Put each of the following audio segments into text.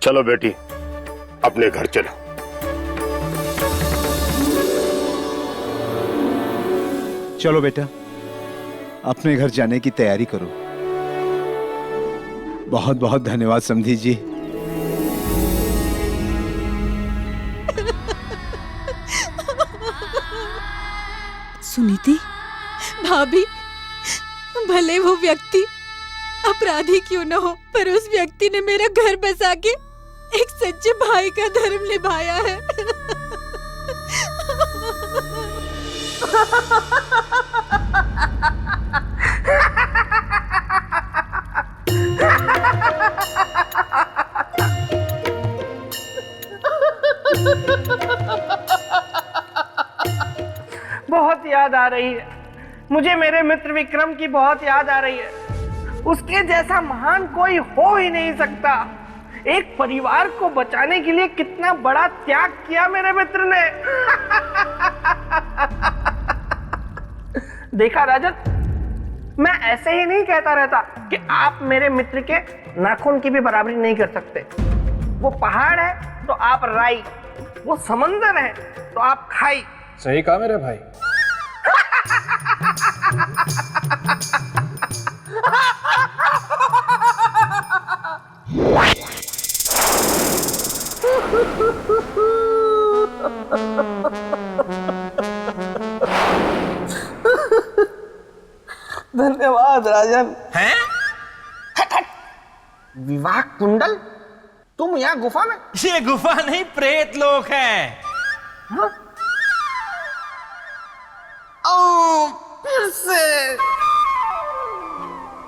चलो बेटी, अपने घर चलो। चलो बेटा, अपने घर जाने की तैयारी करो। बहुत बहुत धन्यवाद समधी जी। सुनीति, भाभी, भले वो व्यक्ति अपराधी क्यों न हो, पर उस व्यक्ति ने मेरा घर बसा के एक सच्चे भाई का धर्म निभाया है। बहुत याद आ रही है मुझे, मेरे मित्र विक्रम की बहुत याद आ रही है। उसके जैसा महान कोई हो ही नहीं सकता। एक परिवार को बचाने के लिए कितना बड़ा त्याग किया मेरे मित्र ने। देखा राजन, मैं ऐसे ही नहीं कहता रहता कि आप मेरे मित्र के नाखून की भी बराबरी नहीं कर सकते। वो पहाड़ है तो आप राई, वो समंदर है तो आप खाई। सही कहा मेरे भाई। धन्यवाद राजन। हैं? हट हट। विवाह कुंडल? तुम यहाँ गुफा में? ये गुफा नहीं, प्रेत लोक है। हाँ? ओ, फिर से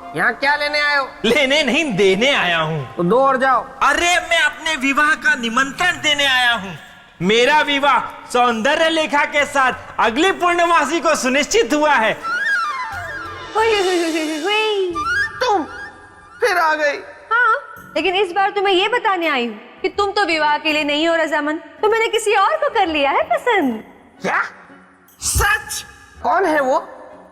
यहाँ क्या लेने आए हो? लेने नहीं, देने आया हूँ। तो दो और जाओ। अरे मैं अपने विवाह का निमंत्रण देने आया हूँ। मेरा विवाह सौंदर्य लेखा के साथ अगली पूर्णमासी को सुनिश्चित हुआ है। तुम फिर आ गई। हाँ, लेकिन इस बार तो मैं ये बताने आई हूँ कि तुम तो विवाह के लिए नहीं हो रजामंद, तो मैंने किसी और को कर लिया है पसंद। क्या? सच? कौन है वो?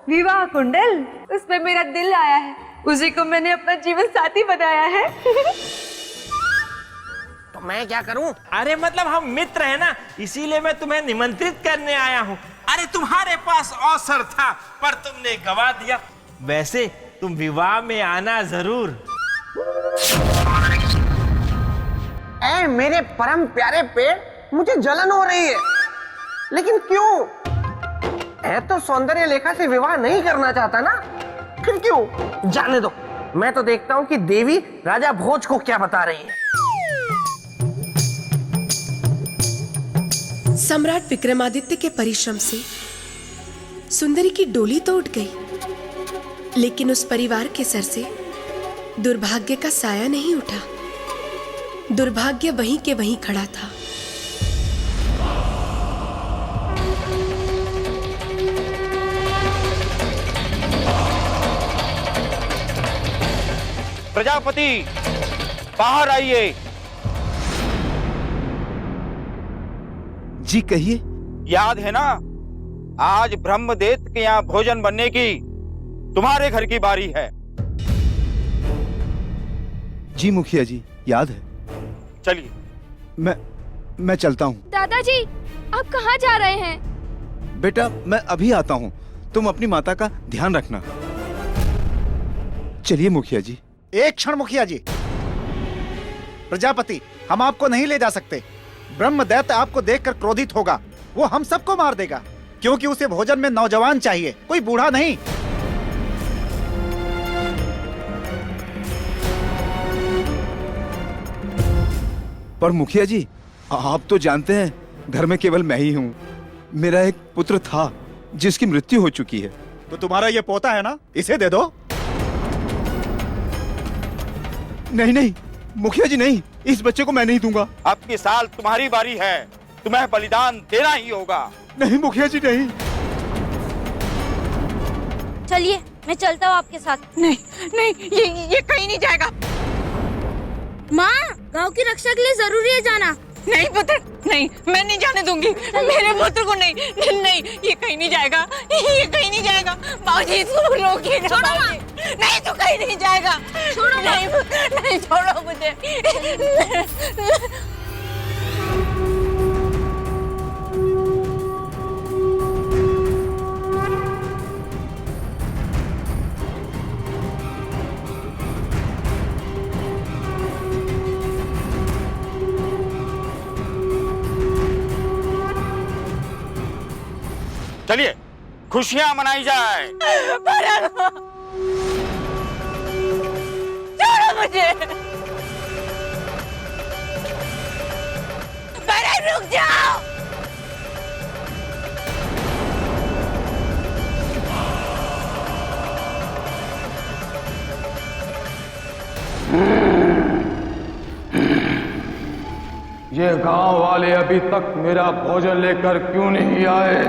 विवाह कुंडल, उसमें मेरा दिल आया है, उसी को मैंने अपना जीवन साथी बनाया है। तो मैं क्या करूं? अरे मतलब हम मित्र हैं ना, इसीलिए मैं तुम्हें निमंत्रित करने आया हूँ। अरे तुम्हारे पास अवसर था पर तुमने गवा दिया। वैसे तुम विवाह में आना जरूर। ऐ मेरे परम प्यारे पेड़, मुझे जलन हो रही है। लेकिन क्यों? है तो सौंदर्य लेखा से विवाह नहीं करना चाहता ना, फिर क्यों? जाने दो, मैं तो देखता हूँ कि देवी राजा भोज को क्या बता रही है। सम्राट विक्रमादित्य के परिश्रम से सुंदरी की डोली तो उठ गई, लेकिन उस परिवार के सर से दुर्भाग्य का साया नहीं उठा। दुर्भाग्य वहीं के वहीं खड़ा था। प्रजापति, बाहर आइए। जी कहिए। याद है ना, आज ब्रह्मदेव के यहाँ भोजन बनने की तुम्हारे घर की बारी है। जी मुखिया जी, याद है। चलिए। मैं चलता हूँ। दादाजी, आप कहाँ जा रहे हैं? बेटा मैं अभी आता हूँ, तुम अपनी माता का ध्यान रखना। चलिए मुखिया जी। एक क्षण मुखिया जी। प्रजापति, हम आपको नहीं ले जा सकते। ब्रह्मदैत्य आपको देखकर क्रोधित होगा, वो हम सबको मार देगा, क्योंकि उसे भोजन में नौजवान चाहिए, कोई बूढ़ा नहीं। पर मुखिया जी, आप तो जानते हैं घर में केवल मैं ही हूँ। मेरा एक पुत्र था जिसकी मृत्यु हो चुकी है। तो तुम्हारा ये पोता है ना, इसे दे दो। नहीं नहीं मुखिया जी, नहीं, इस बच्चे को मैं नहीं दूंगा। अब की साल तुम्हारी बारी है, तुम्हें बलिदान देना ही होगा। नहीं मुखिया जी, नहीं। चलिए, मैं चलता हूँ आपके साथ। नहीं नहीं, ये कहीं नहीं जाएगा। माँ, गांव की रक्षा के लिए जरूरी है जाना। नहीं पुत्र, नहीं, मैं नहीं जाने दूंगी मेरे पुत्र को। नहीं नहीं, ये कहीं नहीं जाएगा, ये कहीं नहीं जाएगा। बाबूजी इसको रोकिए ना। छोड़ो माँ। नहीं तो कहीं नहीं जाएगा। छोड़ो नहीं पुत्र, नहीं, छोड़ो मुझे। चलिए खुशियां मनाई जाए। छोड़ो मुझे। रुक जाओ। ये गांव वाले अभी तक मेरा भोजन लेकर क्यों नहीं आए?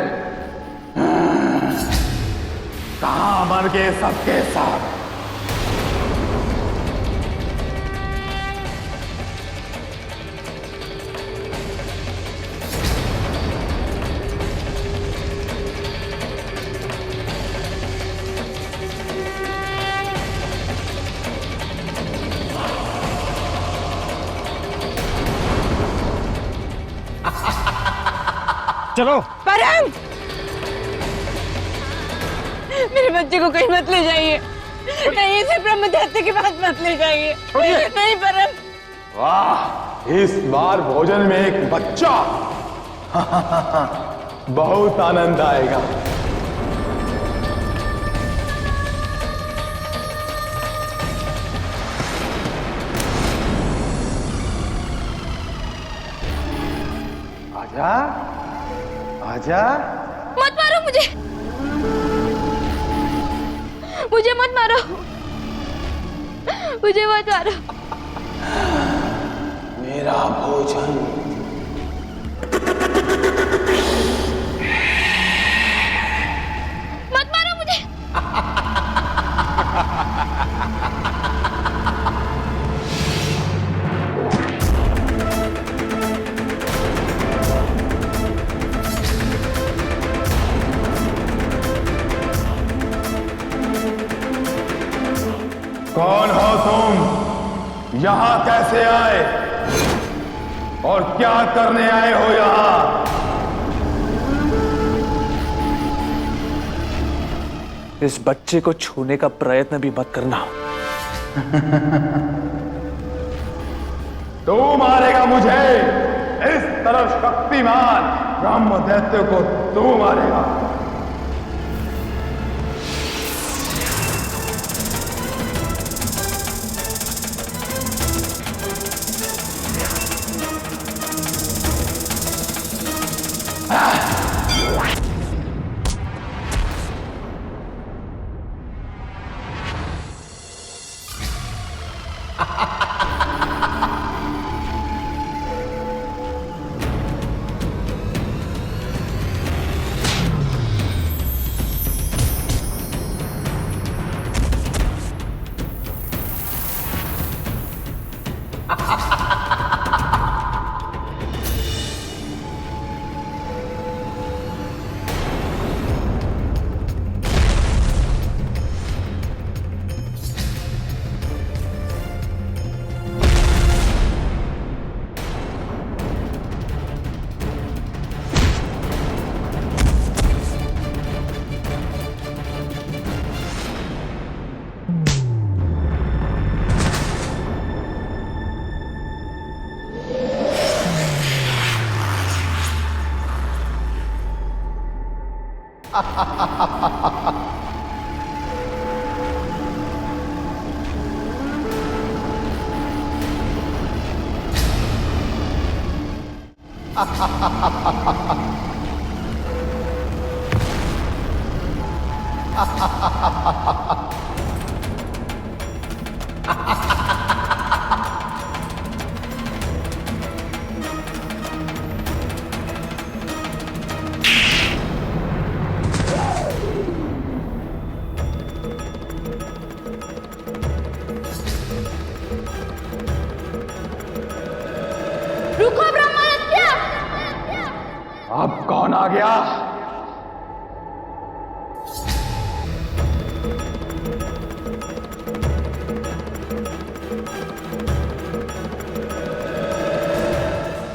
कहां मर गए सबके साथ? चलो। परम, मेरे बच्चे को कहीं मत ले जाइए। नहीं, इसे ब्रह्मदैत्य के पास मत ले जाइए। नहीं परम। वाह, इस बार भोजन में एक बच्चा। बहुत आनंद आएगा। आजा, आजा। मत मारो मुझे, मुझे मत मारो, मुझे मत मारो। मेरा भोजन। मत मारो मुझे। कौन हो तुम? यहां कैसे आए और क्या करने आए हो यहां? इस बच्चे को छूने का प्रयत्न भी मत करना। तू मारेगा मुझे? इस तरह शक्तिमान ब्रह्मदैत्य को तू मारेगा? रुको ब्रह्मदत्त। अब कौन आ गया?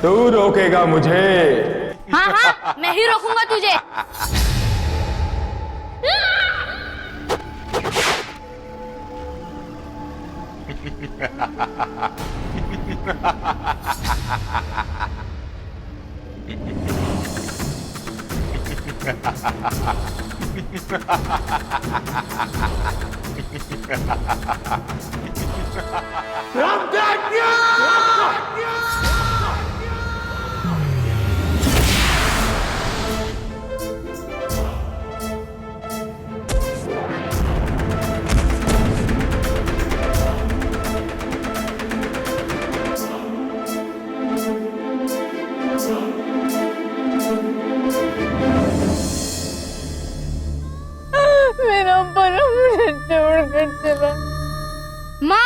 तू रोकेगा मुझे? हाँ हाँ, मैं ही रोकूंगा तुझे। मेरा परम मुझे छोड़कर चला। माँ,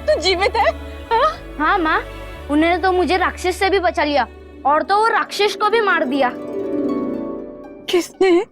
तू जीवित है? हाँ माँ, उन्होंने तो मुझे राक्षस से भी बचा लिया और तो वो राक्षस को भी मार दिया। किसने?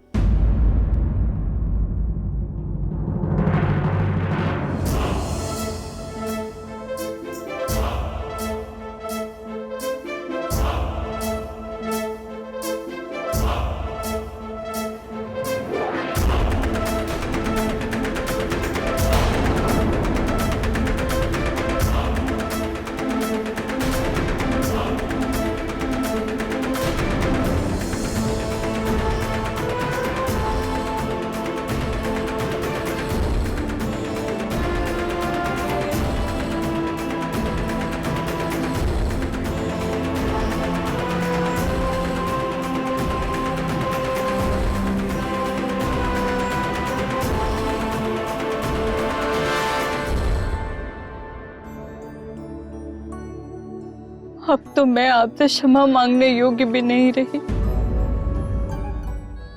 अब तो मैं आपसे क्षमा मांगने योग्य भी नहीं रही।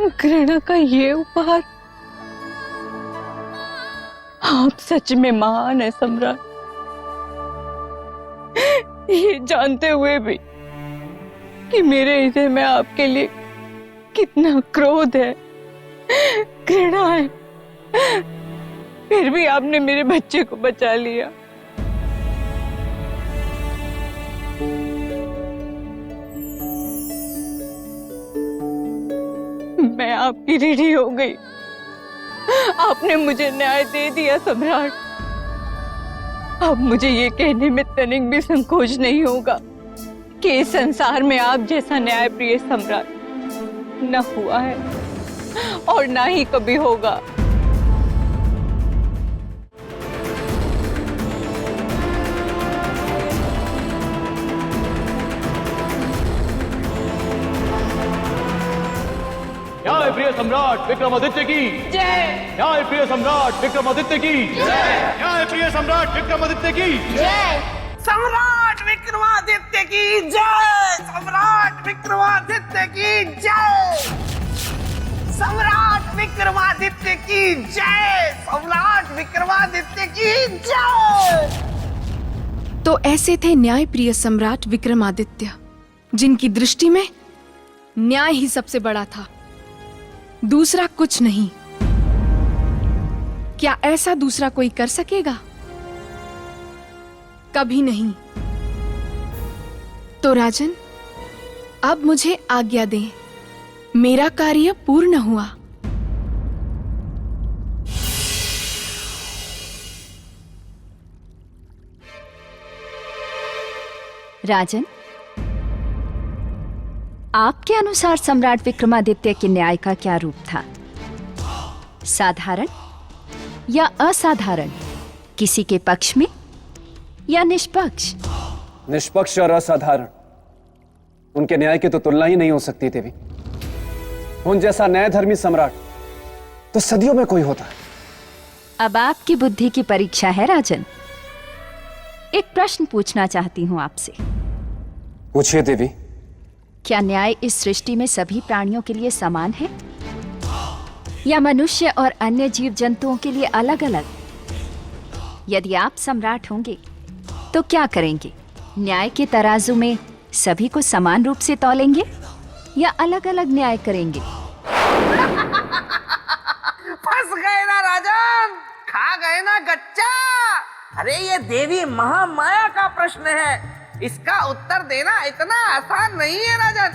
घृणा का ये उपहार, आप सच में महान है सम्राट। ये जानते हुए भी कि मेरे हृदय में आपके लिए कितना क्रोध है, घृणा है, फिर भी आपने मेरे बच्चे को बचा लिया। मैं आपकी ऋणी हो गई। आपने मुझे न्याय दे दिया सम्राट। अब मुझे ये कहने में तनिक भी संकोच नहीं होगा कि इस संसार में आप जैसा न्याय प्रिय सम्राट न हुआ है और ना ही कभी होगा। न्याय प्रिय सम्राट विक्रमादित्य की जय। न्याय प्रिय सम्राट विक्रमादित्य की जय। न्याय प्रिय सम्राट विक्रमादित्य की जय। सम्राट विक्रमादित्य की जय। सम्राट विक्रमादित्य की जय। सम्राट विक्रमादित्य की जय। सम्राट विक्रमादित्य की जय। तो ऐसे थे न्याय प्रिय सम्राट विक्रमादित्य, जिनकी दृष्टि में न्याय ही सबसे बड़ा था, दूसरा कुछ नहीं। क्या ऐसा दूसरा कोई कर सकेगा? कभी नहीं। तो राजन, अब मुझे आज्ञा दें, मेरा कार्य पूर्ण हुआ। राजन, आपके अनुसार सम्राट विक्रमादित्य के न्याय का क्या रूप था? साधारण या असाधारण, किसी के पक्ष में या निष्पक्ष? निष्पक्ष और असाधारण। उनके न्याय की तो तुलना ही नहीं हो सकती देवी। उन जैसा न्यायधर्मी सम्राट तो सदियों में कोई होता है। अब आपकी बुद्धि की परीक्षा है राजन। एक प्रश्न पूछना चाहती हूँ आपसे। पूछिए देवी। क्या न्याय इस सृष्टि में सभी प्राणियों के लिए समान है या मनुष्य और अन्य जीव जंतुओं के लिए अलग अलग? यदि आप सम्राट होंगे तो क्या करेंगे? न्याय के तराजू में सभी को समान रूप से तौलेंगे या अलग अलग न्याय करेंगे? फंस गए ना राजन, खा गए ना गच्चा। अरे ये देवी महामाया का प्रश्न है, इसका उत्तर देना इतना आसान नहीं है राजन।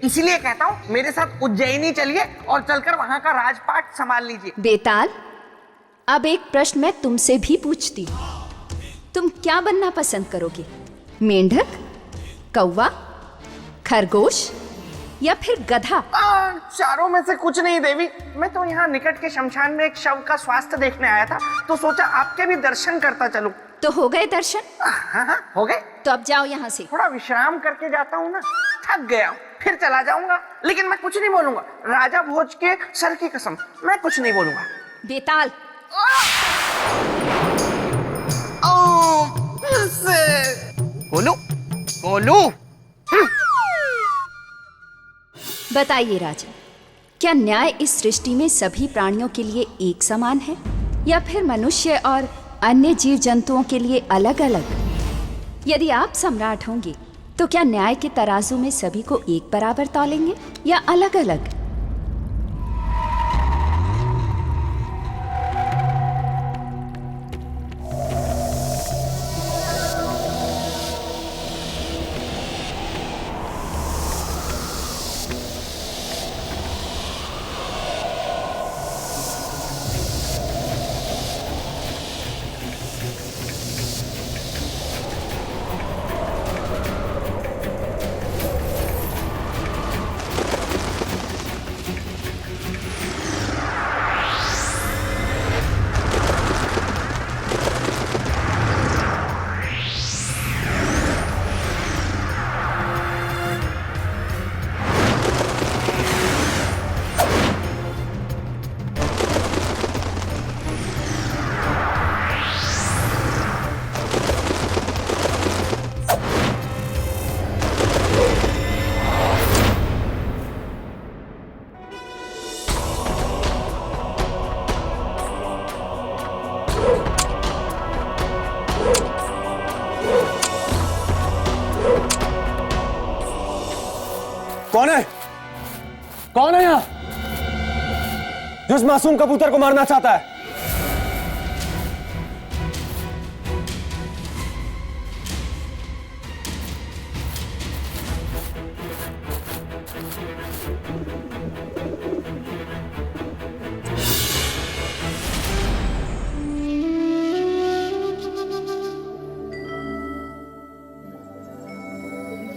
इसलिए कहता हूँ मेरे साथ उज्जैनी चलिए और चलकर वहां का राजपाट संभाल लीजिए। बेताल, अब एक प्रश्न मैं तुमसे भी पूछती हूँ। तुम क्या बनना पसंद करोगे? मेंढक, कौवा, खरगोश या फिर गधा? चारों में से कुछ नहीं देवी। मैं तो यहाँ निकट के शमशान में एक शव का स्वास्थ्य देखने आया था, तो सोचा आपके भी दर्शन करता चलूं। तो हो गए दर्शन? हाँ, हो गए। तो अब जाओ यहाँ से। थोड़ा विश्राम करके जाता हूँ ना, थक गया हूँ, फिर चला जाऊंगा। लेकिन मैं कुछ नहीं बोलूंगा, राजा भोज के सर की कसम, मैं कुछ नहीं बोलूंगा। बेताल, बोलू बोलू। बताइए राजन, क्या न्याय इस सृष्टि में सभी प्राणियों के लिए एक समान है या फिर मनुष्य और अन्य जीव जंतुओं के लिए अलग अलग? यदि आप सम्राट होंगे तो क्या न्याय के तराजू में सभी को एक बराबर तौलेंगे या अलग अलग? कौन है? कौन है यहाँ जो इस मासूम कबूतर को मारना चाहता है?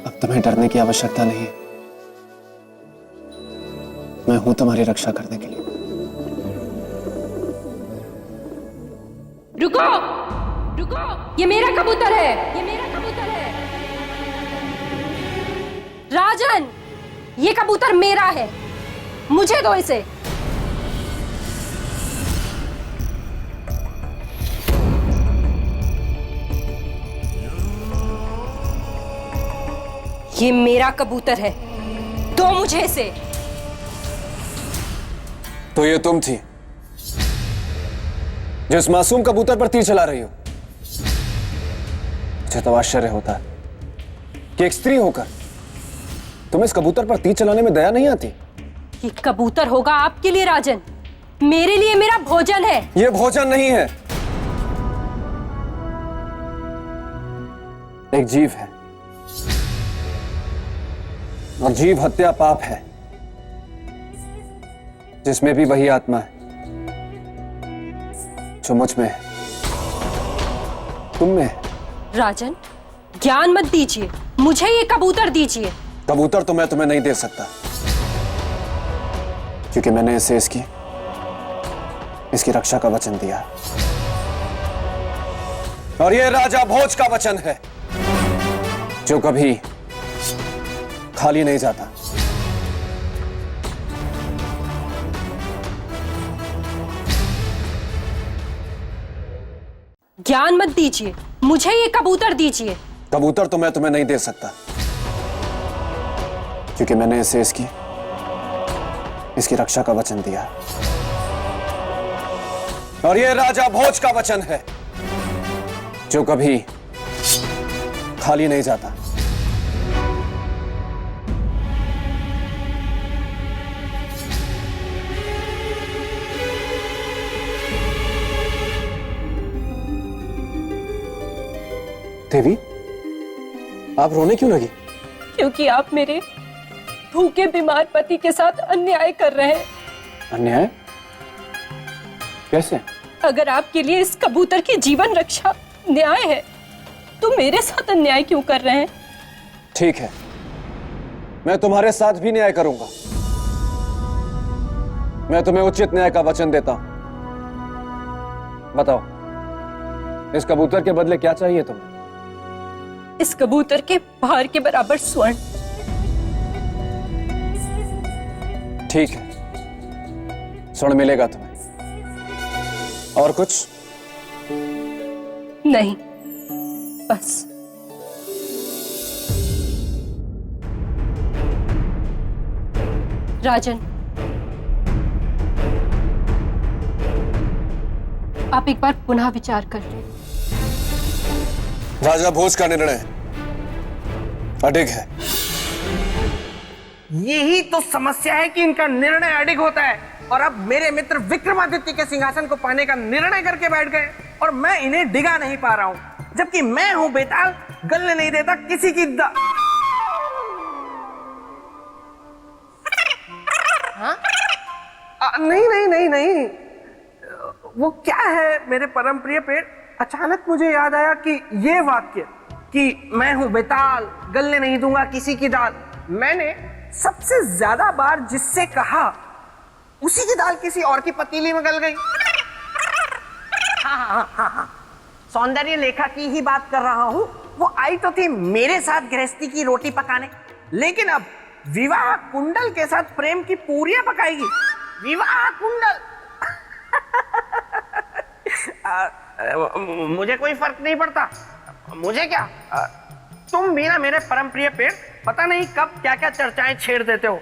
अब तुम्हें डरने की आवश्यकता नहीं है। मैं हूं तुम्हारी रक्षा करने के लिए। रुको, रुको, ये मेरा कबूतर है, ये मेरा कबूतर है। राजन, ये कबूतर मेरा है, मुझे दो इसे। ये मेरा कबूतर है, दो मुझे इसे। तो ये तुम थी जो इस मासूम कबूतर पर तीर चला रही हो। मुझे तो आश्चर्य होता है कि एक स्त्री होकर तुम्हें इस कबूतर पर तीर चलाने में दया नहीं आती। ये कबूतर होगा आपके लिए राजन, मेरे लिए मेरा भोजन है। ये भोजन नहीं है, एक जीव है और जीव हत्या पाप है, जिसमें भी वही आत्मा है जो मुझ में है, तुम में है। राजन, ज्ञान मत दीजिए, मुझे ये कबूतर दीजिए। कबूतर तो मैं तुम्हें नहीं दे सकता, क्योंकि मैंने इसे इसकी रक्षा का वचन दिया, और ये राजा भोज का वचन है, जो कभी खाली नहीं जाता। ज्ञान मत दीजिए, मुझे ये कबूतर दीजिए। कबूतर तो मैं तुम्हें नहीं दे सकता, क्योंकि मैंने इसे इसकी रक्षा का वचन दिया, और ये राजा भोज का वचन है, जो कभी खाली नहीं जाता। देवी, आप रोने क्यों लगी? क्योंकि आप मेरे भूखे बीमार पति के साथ अन्याय कर रहे हैं। अन्याय? कैसे? अगर आपके लिए इस कबूतर की जीवन रक्षा न्याय है, तो मेरे साथ अन्याय क्यों कर रहे हैं? ठीक है, मैं तुम्हारे साथ भी न्याय करूंगा। मैं तुम्हें उचित न्याय का वचन देता हूं। बताओ, इस कबूतर के बदले क्या चाहिए तुम्हें? इस कबूतर के भार के बराबर स्वर्ण। ठीक है, स्वर्ण मिलेगा तुम्हें। और कुछ? नहीं, बस। राजन, आप एक बार पुनः विचार कर लें। राजा भोज का निर्णय अडिग है। यही तो समस्या है कि इनका निर्णय अडिग होता है, और अब मेरे मित्र विक्रमादित्य के सिंहासन को पाने का निर्णय करके बैठ गए, और मैं इन्हें डिगा नहीं पा रहा हूं, जबकि मैं हूं बेताल, गलने नहीं देता किसी की हाँ? नहीं नहीं नहीं नहीं, वो क्या है मेरे परम प्रिय पेड़? अचानक मुझे याद आया कि ये वाक्य कि मैं हूं बेताल, गलने नहीं दूंगा किसी की दाल, मैंने सबसे ज्यादा बार जिससे कहा, उसी की दाल किसी और की पतीली में गल गई। हाँ, सौंदर्य लेखा की ही बात कर रहा हूं। वो आई तो थी मेरे साथ गृहस्थी की रोटी पकाने, लेकिन अब विवाह कुंडल के साथ प्रेम की पूरियां पकाएगी। विवाह कुंडल मुझे कोई फर्क नहीं पड़ता, मुझे क्या, तुम भी ना मेरे परम प्रिय पेड़, पता नहीं कब क्या क्या चर्चाएं छेड़ देते हो।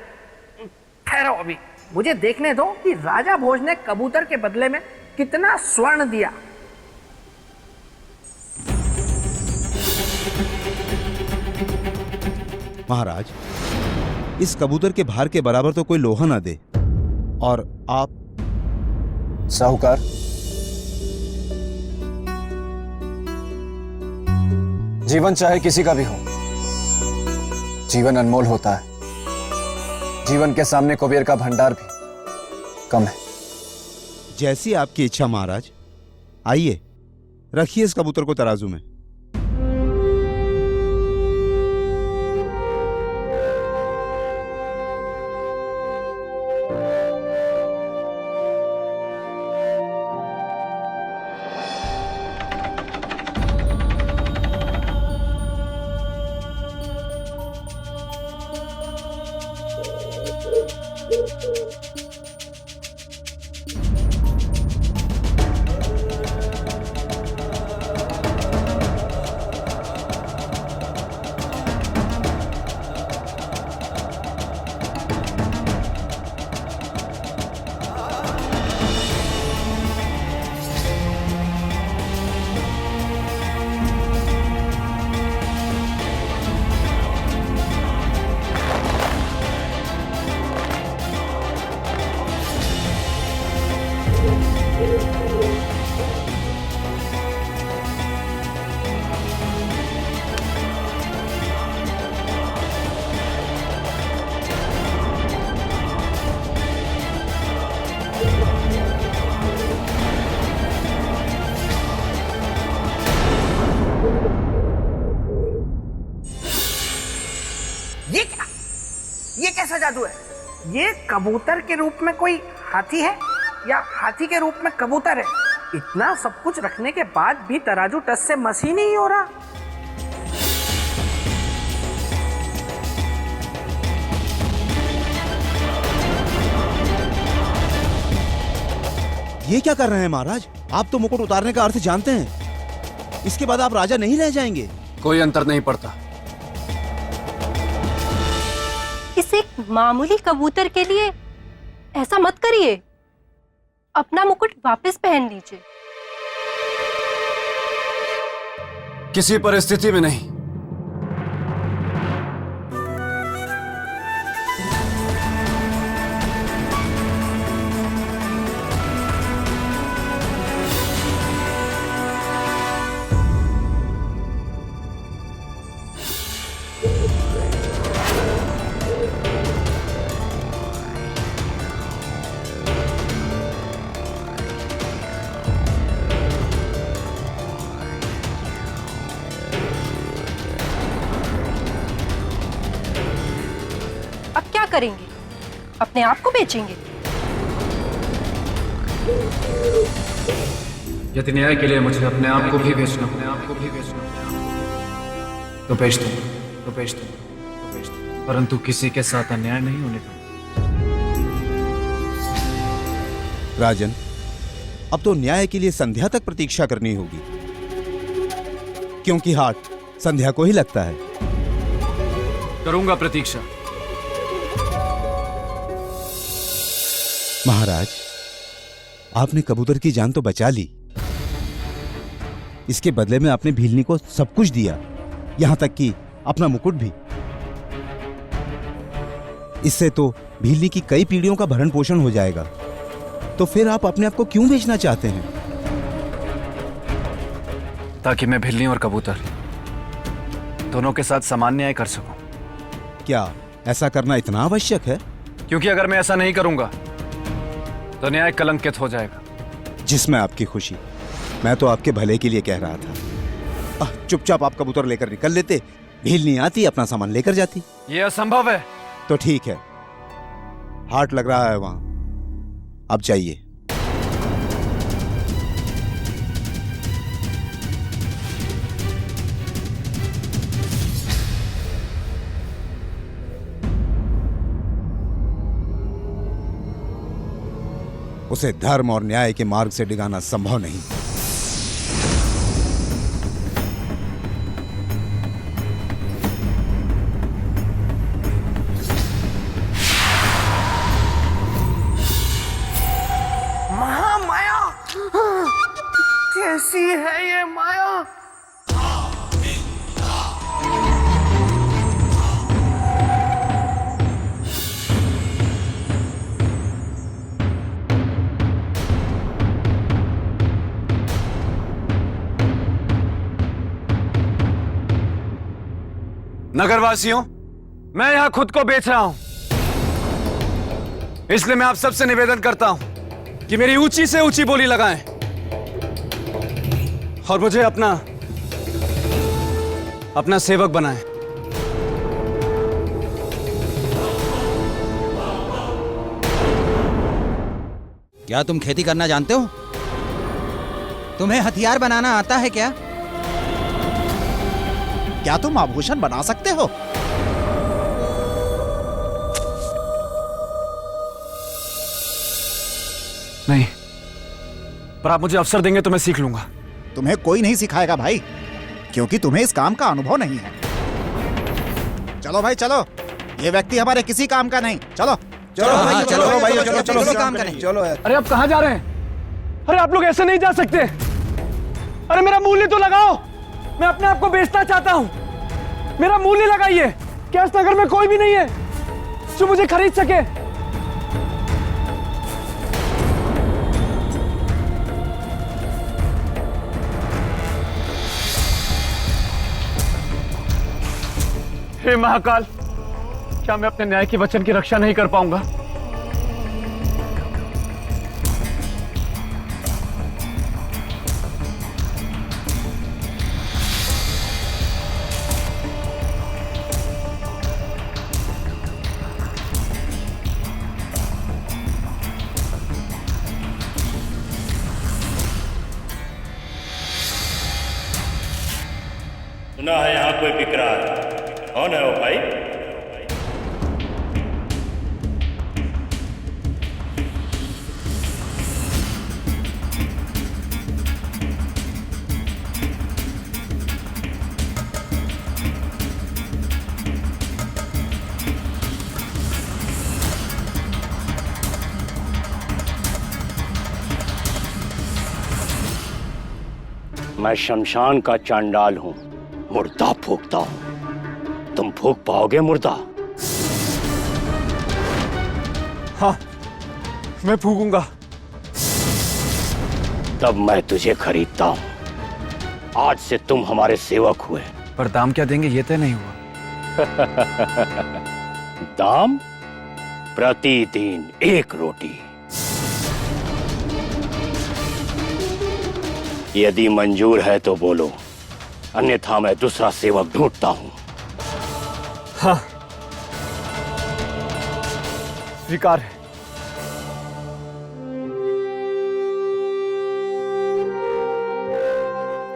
ठहरो, अभी मुझे देखने दो कि राजा भोज ने कबूतर के बदले में कितना स्वर्ण दिया। महाराज, इस कबूतर के भार के बराबर तो कोई लोहा ना दे, और आप? साहूकार, जीवन चाहे किसी का भी हो, जीवन अनमोल होता है। जीवन के सामने कुबेर का भंडार भी कम है। जैसी आपकी इच्छा महाराज। आइए, रखिए इस कबूतर को तराजू में। ये कैसा जादू है? ये कबूतर के रूप में कोई हाथी है या हाथी के रूप में कबूतर है? इतना सब कुछ रखने के बाद भी तराजू टस से मस ही नहीं हो रहा। ये क्या कर रहे हैं महाराज? आप तो मुकुट उतारने का अर्थ जानते हैं। इसके बाद आप राजा नहीं रह जाएंगे। कोई अंतर नहीं पड़ता। इस एक मामूली कबूतर के लिए ऐसा मत करिए। अपना मुकुट वापस पहन लीजिए। किसी परिस्थिति में नहीं। अब क्या करेंगे? अपने आप को बेचेंगे? यदि न्याय के लिए मुझे अपने आप को भी बेचना तो बेच दूं, परंतु किसी के साथ अन्याय नहीं होने दूंगा। राजन, अब तो न्याय के लिए संध्या तक प्रतीक्षा करनी होगी, क्योंकि हाट संध्या को ही लगता है। करूंगा प्रतीक्षा। महाराज, आपने कबूतर की जान तो बचा ली। इसके बदले में आपने भीलनी को सब कुछ दिया, यहां तक कि अपना मुकुट भी। इससे तो भीलनी की कई पीढ़ियों का भरण पोषण हो जाएगा। तो फिर आप अपने आप को क्यों बेचना चाहते हैं? ताकि मैं भिल्ली और कबूतर दोनों के साथ समान न्याय कर सकूं। क्या ऐसा करना इतना आवश्यक है? क्योंकि अगर मैं ऐसा नहीं करूंगा तो न्याय कलंकित हो जाएगा। जिसमें आपकी खुशी, मैं तो आपके भले के लिए कह रहा था। चुपचाप आप कबूतर लेकर निकल लेते, भीलनी आती, अपना सामान लेकर जाती। यह असंभव है। तो ठीक है, हाट लग रहा है वहां, अब जाइए। उसे धर्म और न्याय के मार्ग से डिगाना संभव नहीं। महामाया, कैसी है ये माया? नगरवासियों, मैं यहां खुद को बेच रहा हूं, इसलिए मैं आप सबसे निवेदन करता हूं कि मेरी ऊंची से ऊंची बोली लगाएं और मुझे अपना सेवक बनाएं। क्या तुम खेती करना जानते हो? तुम्हें हथियार बनाना आता है क्या? क्या तुम आभूषण बना सकते हो? नहीं, पर आप मुझे अवसर देंगे तो मैं सीख लूंगा। तुम्हें कोई नहीं सिखाएगा भाई, क्योंकि तुम्हें इस काम का अनुभव नहीं है। चलो भाई चलो, ये व्यक्ति हमारे किसी काम का नहीं। चलो चलो भाई, चलो भाई, चलो चलो किसी काम का नहीं। चलो। अरे आप कहां जा रहे हैं? अरे आप लोग ऐसे नहीं जा सकते। अरे मेरा मूल्य तो लगाओ, मैं अपने आप को बेचना चाहता हूं। मेरा मूल्य लगाइए। क्या इस नगर में कोई भी नहीं है जो मुझे खरीद सके? हे महाकाल, क्या मैं अपने न्याय के वचन की रक्षा नहीं कर पाऊंगा? सुना है यहाँ कोई विकराल, कौन है वो भाई? मैं शमशान का चांडाल हूं, मुर्दा फूंकता हूं। तुम फूंक पाओगे मुर्दा? हाँ, मैं फूकूंगा। तब मैं तुझे खरीदता हूं। आज से तुम हमारे सेवक हुए। पर दाम क्या देंगे ये तय नहीं हुआ। दाम? प्रतिदिन 1 रोटी। यदि मंजूर है तो बोलो, अन्यथा मैं दूसरा सेवक ढूंढता हूं। हाँ, स्वीकार है।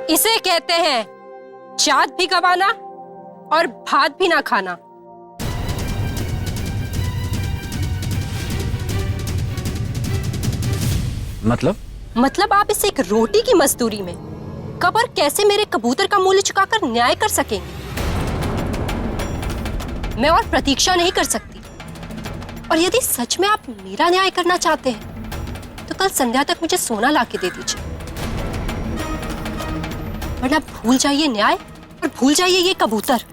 इसे कहते हैं जात भी गवाना और भात भी ना खाना। मतलब आप इस एक रोटी की मजदूरी में कब और कैसे मेरे कबूतर का मूल्य चुकाकर न्याय कर सकेंगे? मैं और प्रतीक्षा नहीं कर सकती। और यदि सच में आप मेरा न्याय करना चाहते हैं तो कल संध्या तक मुझे सोना लाके दे दीजिए, वरना भूल जाइए न्याय और भूल जाइए ये कबूतर।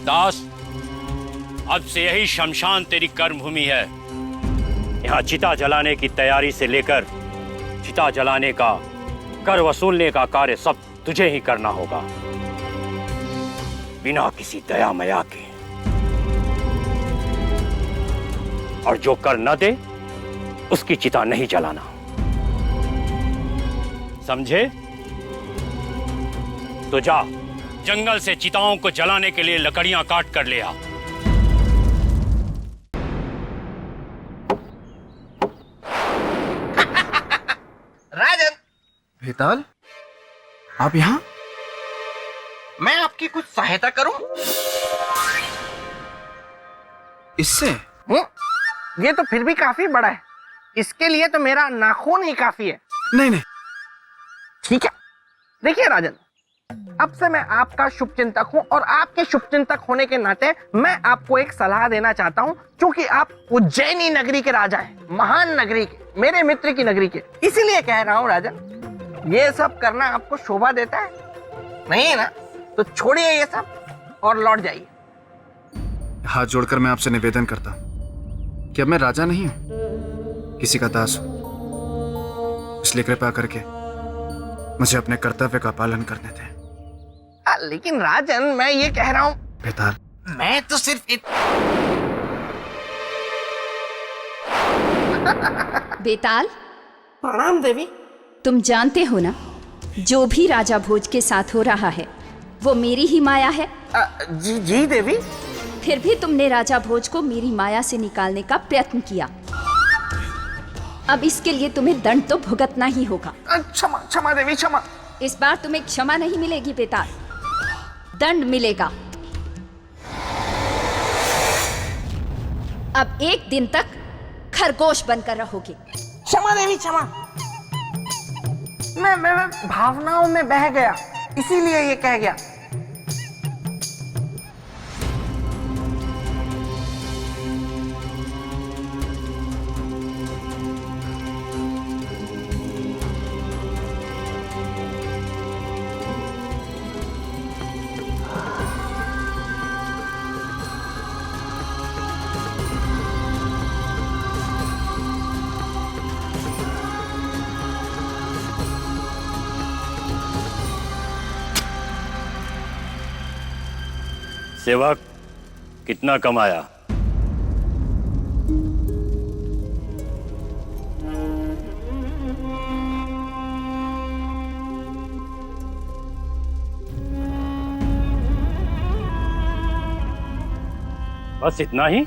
दास, अब से यही शमशान तेरी कर्मभूमि है। यहाँ चिता जलाने की तैयारी से लेकर चिता जलाने का, कर वसूलने का कार्य सब तुझे ही करना होगा, बिना किसी दया मया के। और जो कर न दे उसकी चिता नहीं जलाना, समझे? तो जा, जंगल से चिताओं को जलाने के लिए लकड़ियां काट कर ले आ। राजन! बेताल, आप यहाँ? मैं आपकी कुछ सहायता करूं? इससे? ये तो फिर भी काफी बड़ा है। इसके लिए तो मेरा नाखून ही काफी है। नहीं। ठीक है, देखिए राजन, अब से मैं आपका शुभचिंतक हूं और आपके शुभचिंतक होने के नाते मैं आपको एक सलाह देना चाहता हूं, क्योंकि आप उज्जैनी नगरी के राजा हैं, महान नगरी के, मेरे मित्र की नगरी के। इसीलिए कह रहा हूं राजन, ये सब करना आपको शोभा देता है? नहीं है ना? तो छोड़िए ये सब और लौट जाइए। हाथ जोड़कर मैं आपसे निवेदन करता हूं कि अब मैं राजा नहीं हूं, किसी का दास हूं। इसलिए कृपा करके मुझे अपने कर्तव्य का पालन करने दें। लेकिन राजन, मैं ये कह रहा हूं। बेताल, मैं तो सिर्फ बेताल, प्रणाम देवी। तुम जानते हो ना, जो भी राजा भोज के साथ हो रहा है वो मेरी ही माया है। जी देवी। फिर भी तुमने राजा भोज को मेरी माया से निकालने का प्रयत्न किया। अब इसके लिए तुम्हें दंड तो भुगतना ही होगा। क्षमा देवी, क्षमा। इस बार तुम्हें क्षमा नहीं मिलेगी बेताल, दंड मिलेगा। अब 1 दिन तक खरगोश बनकर रहोगे। क्षमा देवी, क्षमा। मैं भावनाओं में बह गया, इसीलिए ये कह गया। सेवक, कितना कमाया? बस इतना ही?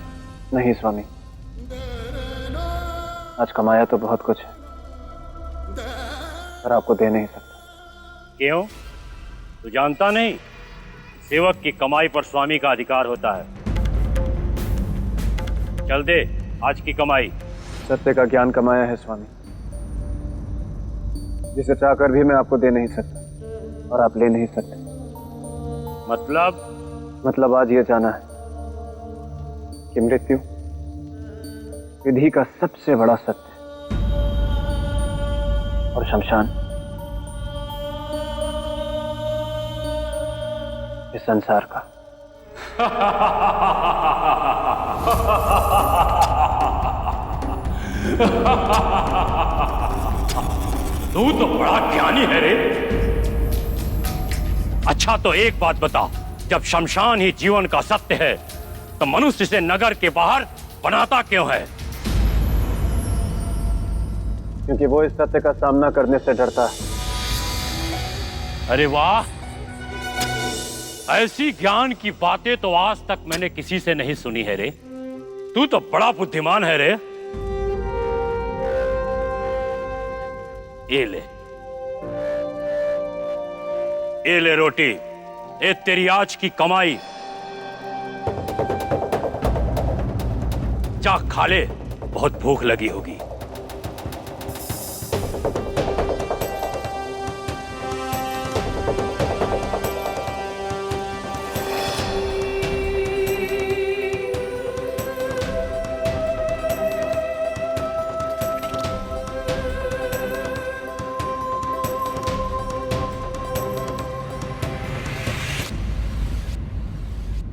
नहीं स्वामी, आज कमाया तो बहुत कुछ है, पर आपको दे नहीं सकता। क्यों? तू जानता नहीं, सेवक की कमाई पर स्वामी का अधिकार होता है। चल दे आज की कमाई। सत्य का ज्ञान कमाया है स्वामी, जिसे चाहकर भी मैं आपको दे नहीं सकता और आप ले नहीं सकते। मतलब मतलब आज ये जाना है कि मृत्यु विधि का सबसे बड़ा सत्य और शमशान इस संसार का। तू तो बड़ा ज्ञानी है रे। अच्छा तो एक बात बता, जब शमशान ही जीवन का सत्य है तो मनुष्य इसे नगर के बाहर बनाता क्यों है? क्योंकि वो इस सत्य का सामना करने से डरता है। अरे वाह, ऐसी ज्ञान की बातें तो आज तक मैंने किसी से नहीं सुनी है रे। तू तो बड़ा बुद्धिमान है रे। ये ले रोटी, ये तेरी आज की कमाई। जा खा ले, बहुत भूख लगी होगी।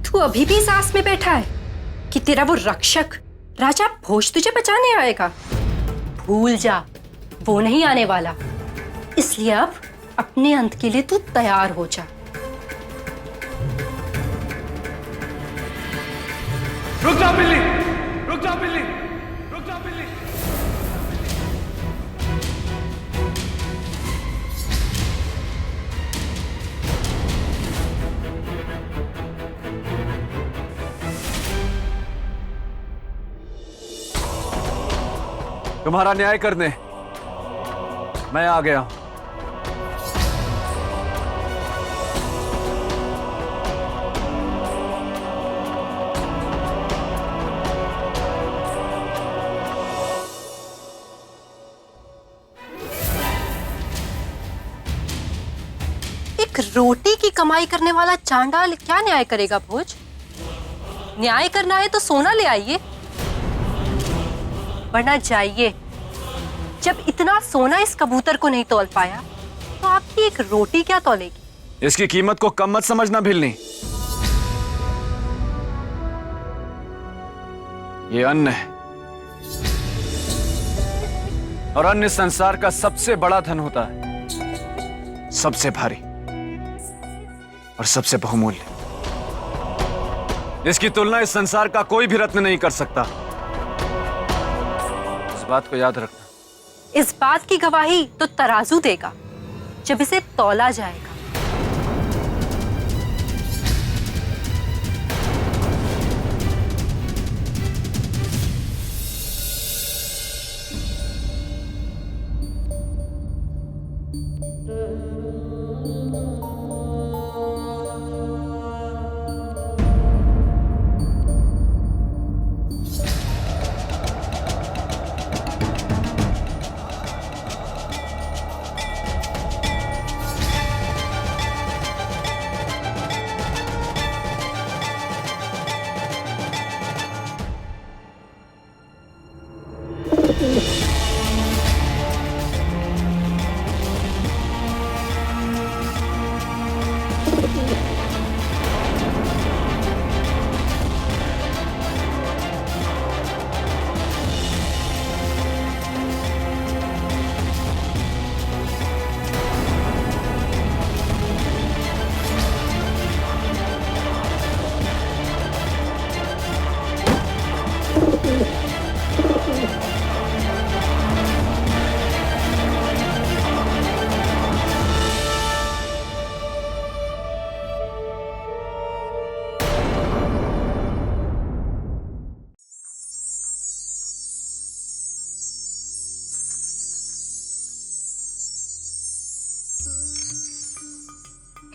तू अभी भी सास में बैठा है कि तेरा वो रक्षक राजा भोज तुझे बचाने आएगा? भूल जा, वो नहीं आने वाला। इसलिए अब अपने अंत के लिए तू तैयार हो जा। रुक जा बिल्ली, रुक जा बिल्ली, रुक जा बिल्ली। तुम्हारा न्याय करने मैं आ गया हूं। एक रोटी की कमाई करने वाला चांडाल क्या न्याय करेगा भोज? न्याय करना है तो सोना ले आइए, वरना जाइए। जब इतना सोना इस कबूतर को नहीं तौल पाया तो आपकी एक रोटी क्या तौलेगी? इसकी कीमत को कम मत समझना भिलनी। ये अन्न है और अन्न इस संसार का सबसे बड़ा धन होता है, सबसे भारी और सबसे बहुमूल्य। इसकी तुलना इस संसार का कोई भी रत्न नहीं कर सकता। इस बात को याद रखना। इस बात की गवाही तो तराजू देगा जब इसे तौला जाएगा।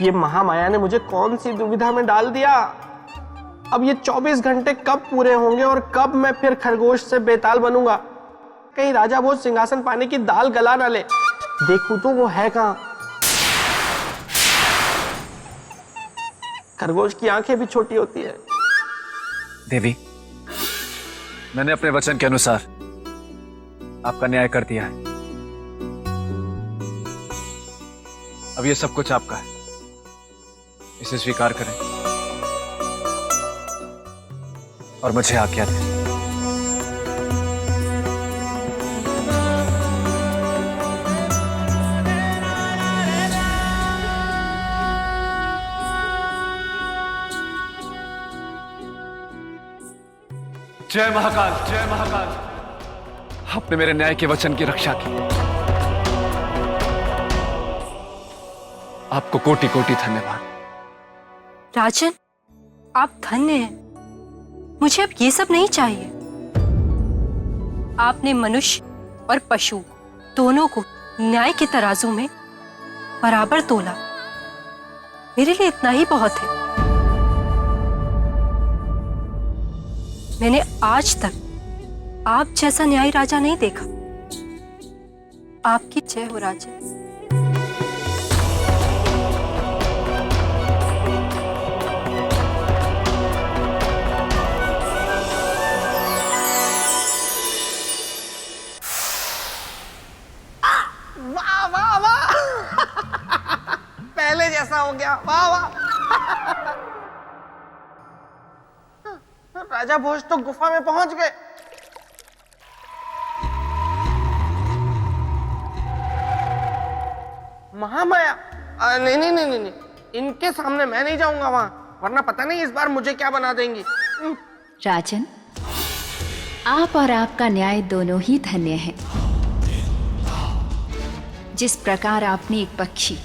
ये महामाया ने मुझे कौन सी दुविधा में डाल दिया। अब ये 24 घंटे कब पूरे होंगे और कब मैं फिर खरगोश से बेताल बनूंगा। कहीं राजा भोज सिंहासन पाने की दाल गला ना ले। देखूं तो वो है कहां। खरगोश की आंखें भी छोटी होती है। देवी, मैंने अपने वचन के अनुसार आपका न्याय कर दिया है। अब ये सब कुछ आपका है, इसे स्वीकार करें और मुझे आज्ञा दें। जय महाकाल, जय महाकाल। आपने मेरे न्याय के वचन की रक्षा की। आपको कोटि कोटि धन्यवाद। राजन, आप धन्य हैं। मुझे अब ये सब नहीं चाहिए। आपने मनुष्य और पशु दोनों को न्याय के तराजू में बराबर तोला। मेरे लिए इतना ही बहुत है। मैंने आज तक आप जैसा न्याय राजा नहीं देखा। आपकी जय हो राजन। वाह वाह वाह पहले जैसा हो गया। वाह वाह राजा भोज तो गुफा में पहुंच गए। महामाया, नहीं नहीं नहीं नहीं नहीं, इनके सामने मैं नहीं जाऊंगा वहां, वरना पता नहीं इस बार मुझे क्या बना देंगी। राजन, आप और आपका न्याय दोनों ही धन्य हैं। जिस प्रकार आपने एक पक्षी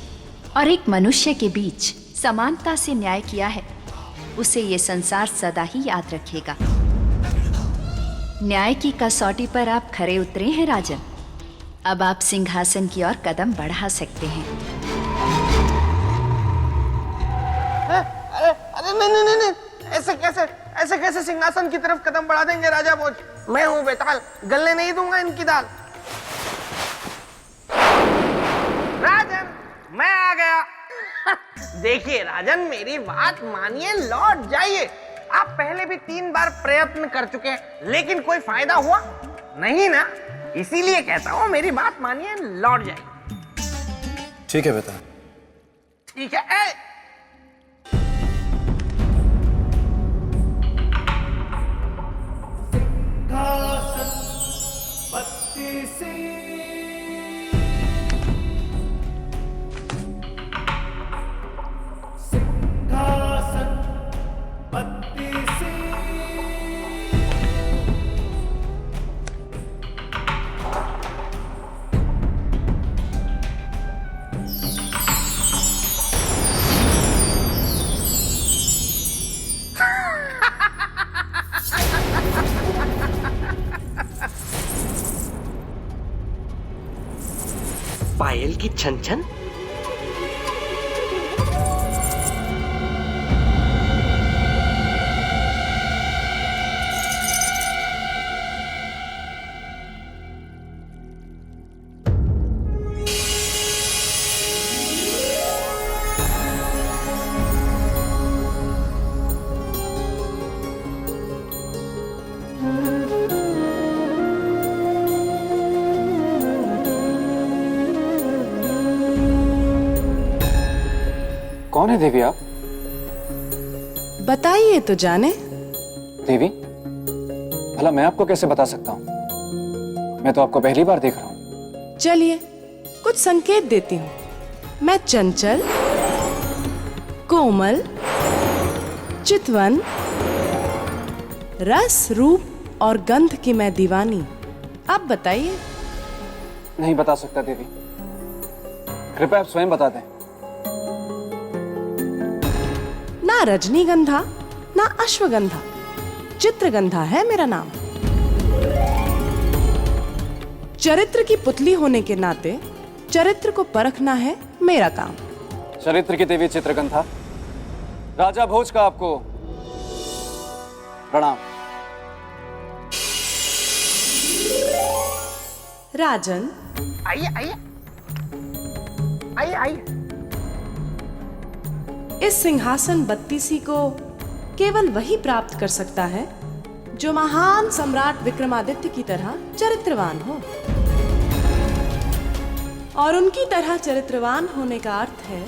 और एक मनुष्य के बीच समानता से न्याय किया है, उसे ये संसार सदा ही याद रखेगा। न्याय की कसौटी पर आप खरे उतरे हैं राजन। अब आप सिंहासन की ओर कदम बढ़ा सकते हैं। अरे अरे नहीं नहीं नहीं, ऐसे कैसे सिंहासन की तरफ कदम बढ़ा देंगे राजा भोज। मैं हूं बेताल, गलने नहीं दूंगा इनकी दाल। राजन, मैं आ गया। देखिए राजन, मेरी बात मानिए, लौट जाइए। आप पहले भी 3 बार प्रयत्न कर चुके हैं, लेकिन कोई फायदा हुआ नहीं ना, इसीलिए कहता हूं मेरी बात मानिए, लौट जाइए। ठीक है बेटा। ठीक है। पायल की छन छन। कौन है देवी आप? बताइए तो जाने। देवी, भला मैं आपको कैसे बता सकता हूँ? मैं तो आपको पहली बार देख रहा हूँ। चलिए कुछ संकेत देती हूँ। मैं चंचल, कोमल, चितवन, रस, रूप और गंध की मैं दीवानी। आप बताइए। नहीं बता सकता देवी, कृपया आप स्वयं बता दें। ना रजनीगंधा ना अश्वगंधा, चित्रगंधा है मेरा नाम। चरित्र की पुतली होने के नाते चरित्र को परखना है मेरा काम। चरित्र की देवी चित्रगंधा, राजा भोज का आपको प्रणाम। राजन, आइए आइए आइए आइए। इस सिंहासन बत्तीसी को केवल वही प्राप्त कर सकता है जो महान सम्राट विक्रमादित्य की तरह चरित्रवान हो। और उनकी तरह चरित्रवान होने का अर्थ है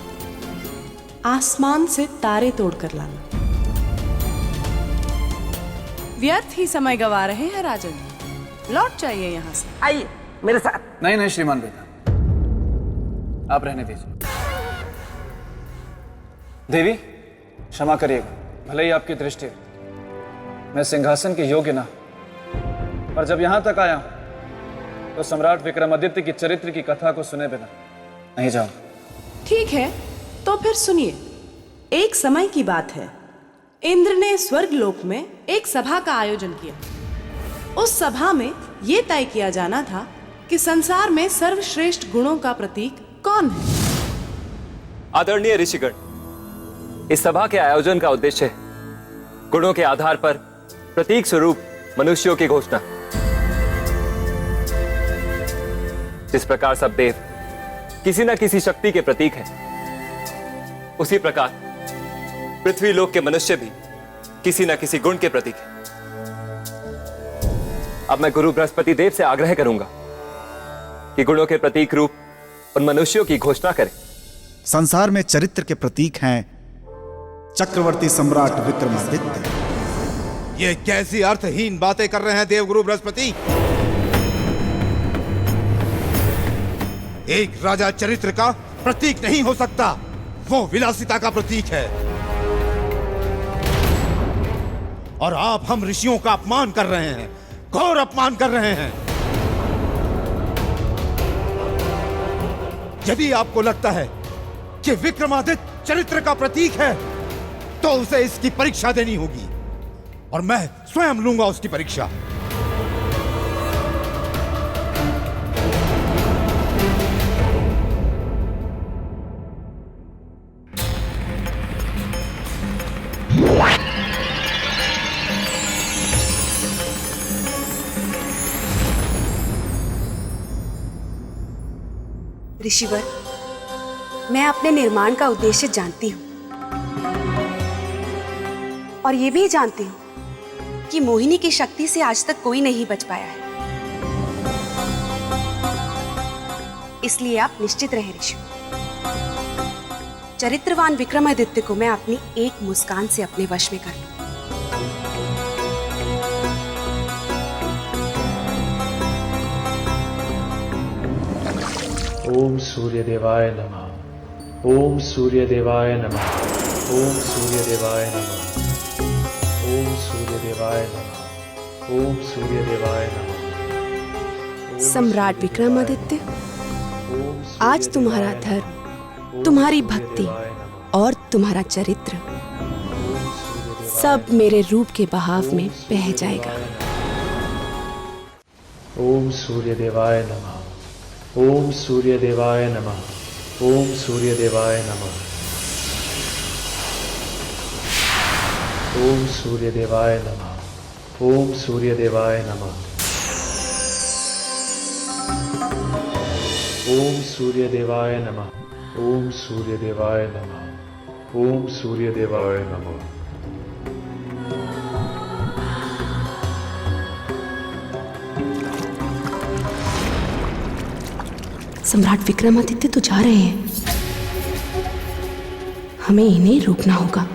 आसमान से तारे तोड़कर लाना। व्यर्थ ही समय गवा रहे हैं राजन, लौट जाइए यहाँ से। आइए मेरे साथ। नहीं नहीं श्रीमान बेटा, आप रहने दीजिए। देवी क्षमा करिएगा, भले ही आपकी दृष्टि मैं सिंहासन के योग्य ना, पर जब यहां तक आया तो सम्राट विक्रमादित्य की चरित्र की कथा को सुने बिना नहीं जाऊं। ठीक है, तो फिर सुनिए। एक समय की बात है, इंद्र ने स्वर्गलोक में एक सभा का आयोजन किया। उस सभा में यह तय किया जाना था कि संसार में सर्वश्रेष्ठ गुणों का प्रतीक कौन है। आदरणीय ऋषिगण, इस सभा के आयोजन का उद्देश्य है गुणों के आधार पर प्रतीक स्वरूप मनुष्यों की घोषणा। जिस प्रकार सब देव किसी न किसी शक्ति के प्रतीक हैं, उसी प्रकार पृथ्वी लोक के मनुष्य भी किसी न किसी गुण के प्रतीक हैं। अब मैं गुरु बृहस्पति देव से आग्रह करूंगा कि गुणों के प्रतीक रूप उन मनुष्यों की घोषणा करें। संसार में चरित्र के प्रतीक हैं चक्रवर्ती सम्राट विक्रमादित्य। ये कैसी अर्थहीन बातें कर रहे हैं देवगुरु बृहस्पति? एक राजा चरित्र का प्रतीक नहीं हो सकता, वो विलासिता का प्रतीक है। और आप हम ऋषियों का अपमान कर रहे हैं, घोर अपमान कर रहे हैं। यदि आपको लगता है कि विक्रमादित्य चरित्र का प्रतीक है, तो उसे इसकी परीक्षा देनी होगी, और मैं स्वयं लूंगा उसकी परीक्षा। ऋषिवर, मैं अपने निर्माण का उद्देश्य जानती हूँ, और ये भी जानती हूँ कि मोहिनी की शक्ति से आज तक कोई नहीं बच पाया है। इसलिए आप निश्चित रहे ऋषि, चरित्रवान विक्रमादित्य को मैं अपनी एक मुस्कान से अपने वश में कर लूं। ओम सूर्य देवाय नमः। ओम सूर्य देवाय नमः। ओम सूर्य देवाय नमः। ओम सूर्य देवाय नमः। ओम सूर्य देवाय नमः। सम्राट विक्रमादित्य, आज तुम्हारा धर्म, तुम्हारी भक्ति और तुम्हारा चरित्र सब मेरे रूप के बहाव में बह जाएगा। ओम सूर्य देवाय नमः। ओम सूर्य देवाय नमः। ओम सूर्य देवाय नमः। ओम सूर्य देवाय नमः। ओम सूर्य देवाय नमः। ओम सूर्य देवाय नमः। ओम सूर्य देवाय नमः। ओम सूर्य देवाय नमः। सम्राट विक्रमादित्य तो जा रहे हैं, हमें इन्हें रोकना होगा।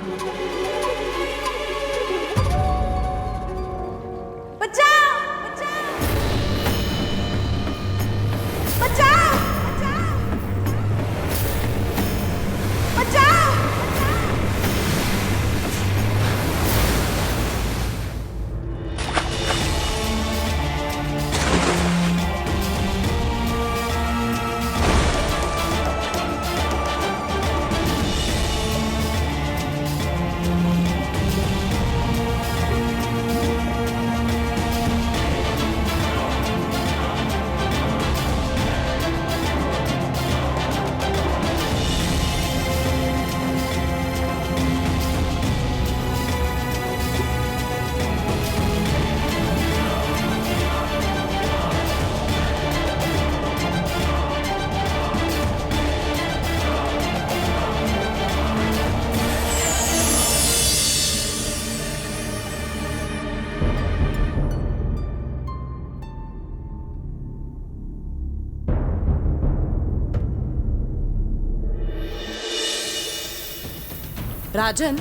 राजन,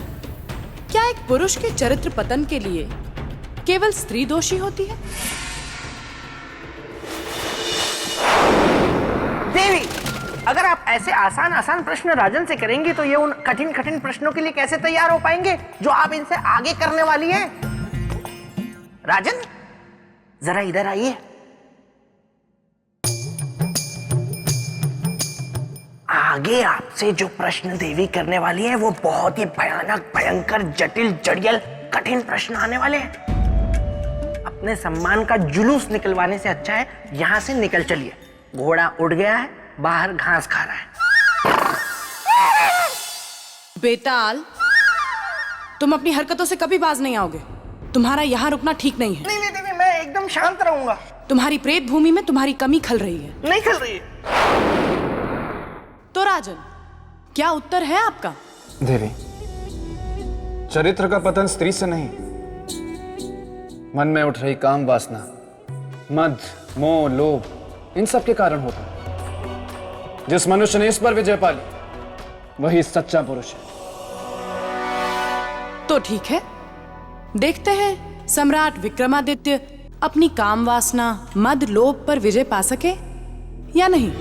क्या एक पुरुष के चरित्र पतन के लिए केवल स्त्री दोषी होती है? देवी, अगर आप ऐसे आसान आसान प्रश्न राजन से करेंगी तो ये उन कठिन कठिन प्रश्नों के लिए कैसे तैयार हो पाएंगे जो आप इनसे आगे करने वाली हैं? राजन, जरा इधर आइए। आगे आपसे जो प्रश्न देवी करने वाली है वो बहुत ही भयानक, भयंकर, जटिल, जड़ियल, कठिन प्रश्न आने वाले हैं। अपने सम्मान का जुलूस निकलवाने से अच्छा है यहां से निकल चलिए। घोड़ा उड़ गया है, बाहर घास खा रहा है। बेताल, तुम अपनी हरकतों से कभी बाज नहीं आओगे। तुम्हारा यहाँ रुकना ठीक नहीं है। नहीं नहीं देवी, मैं एकदम शांत रहूंगा। तुम्हारी प्रेत भूमि में तुम्हारी कमी खल रही है। नहीं खल रही है। तो राजन, क्या उत्तर है आपका? देवी, चरित्र का पतन स्त्री से नहीं, मन में उठ रही काम वासना, मद, मोह, लोभ, इन सब के कारण होता है। जिस मनुष्य ने इस पर विजय पा ली वही सच्चा पुरुष है। तो ठीक है, देखते हैं सम्राट विक्रमादित्य अपनी काम वासना, मद, लोभ पर विजय पा सके या नहीं।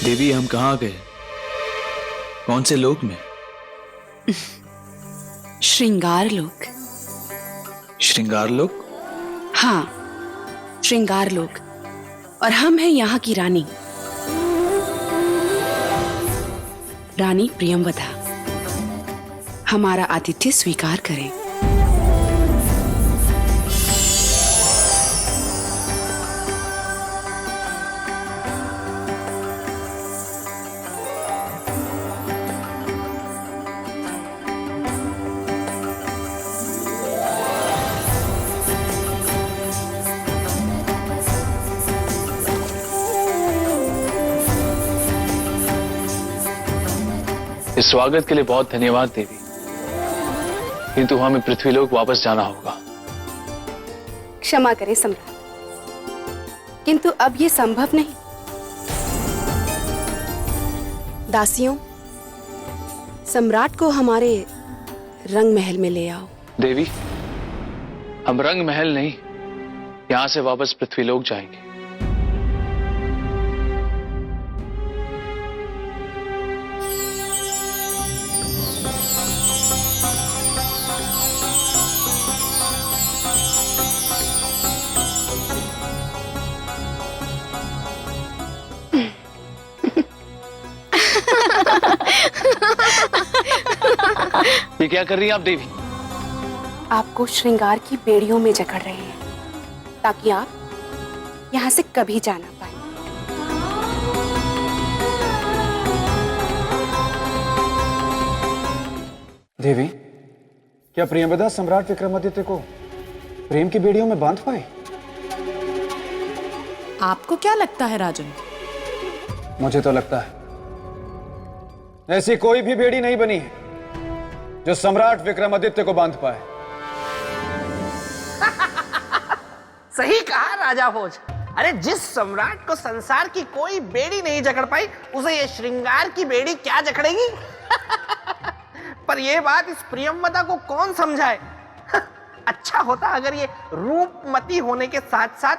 देवी, हम कहाँ गए? कौन से लोक में? श्रृंगार लोक। श्रृंगार लोक? हाँ, श्रृंगार लोक। और हम हैं यहाँ की रानी, रानी प्रियंवदा। हमारा आतिथ्य स्वीकार करें। इस स्वागत के लिए बहुत धन्यवाद देवी, किंतु हमें पृथ्वीलोक वापस जाना होगा। क्षमा करें सम्राट, किंतु अब ये संभव नहीं। दासियों, सम्राट को हमारे रंग महल में ले आओ। देवी, हम रंग महल नहीं, यहां से वापस पृथ्वीलोक जाएंगे। ये क्या कर रही हैं आप देवी? आपको श्रृंगार की बेड़ियों में जकड़ रहे हैं ताकि आप यहां से कभी जा ना पाए। देवी, क्या प्रियंवदा सम्राट विक्रमादित्य को प्रेम की बेड़ियों में बांध पाए? आपको क्या लगता है राजन? मुझे तो लगता है ऐसी कोई भी बेड़ी नहीं बनी है जो सम्राट विक्रमादित्य को बांध पाए। सही कहा राजा भोज। अरे जिस सम्राट को संसार की कोई बेड़ी नहीं जकड़ पाई, उसे ये श्रृंगार की बेड़ी क्या जकड़ेगी? पर ये बात इस प्रियंवदा को कौन समझाए? अच्छा होता अगर ये रूपमती होने के साथ साथ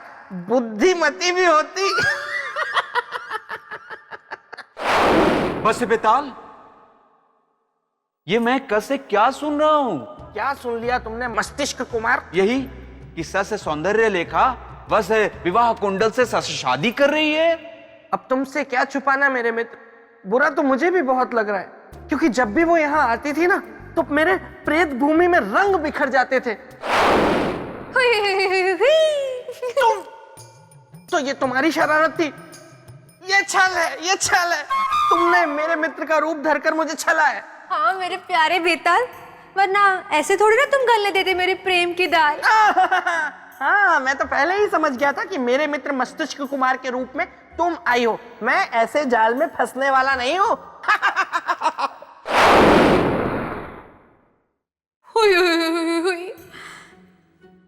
बुद्धिमती भी होती। बस बेताल, ये मैं कल से क्या सुन रहा हूं? क्या सुन लिया तुमने मस्तिष्क कुमार? यही कि सस सौंदर्य लेखा बस विवाह कुंडल से शादी कर रही है। अब तुमसे क्या छुपाना मेरे मित्र, बुरा तो मुझे भी बहुत लग रहा है, क्योंकि जब भी वो यहाँ आती थी ना तो मेरे प्रेत भूमि में रंग बिखर जाते थे। तुम तो ये तुम्हारी शरारत थी, ये छल है, ये छल है। तुमने मेरे मित्र का रूप धरकर मुझे छला है। हाँ मेरे प्यारे बेताल, वरना ऐसे थोड़ी ना तुम गलने देते मेरे प्रेम की दाल। हाँ, मैं तो पहले ही समझ गया था कि मेरे मित्र मस्तिष्क कुमार के रूप में तुम आई हो, मैं ऐसे जाल में फंसने वाला नहीं हूँ।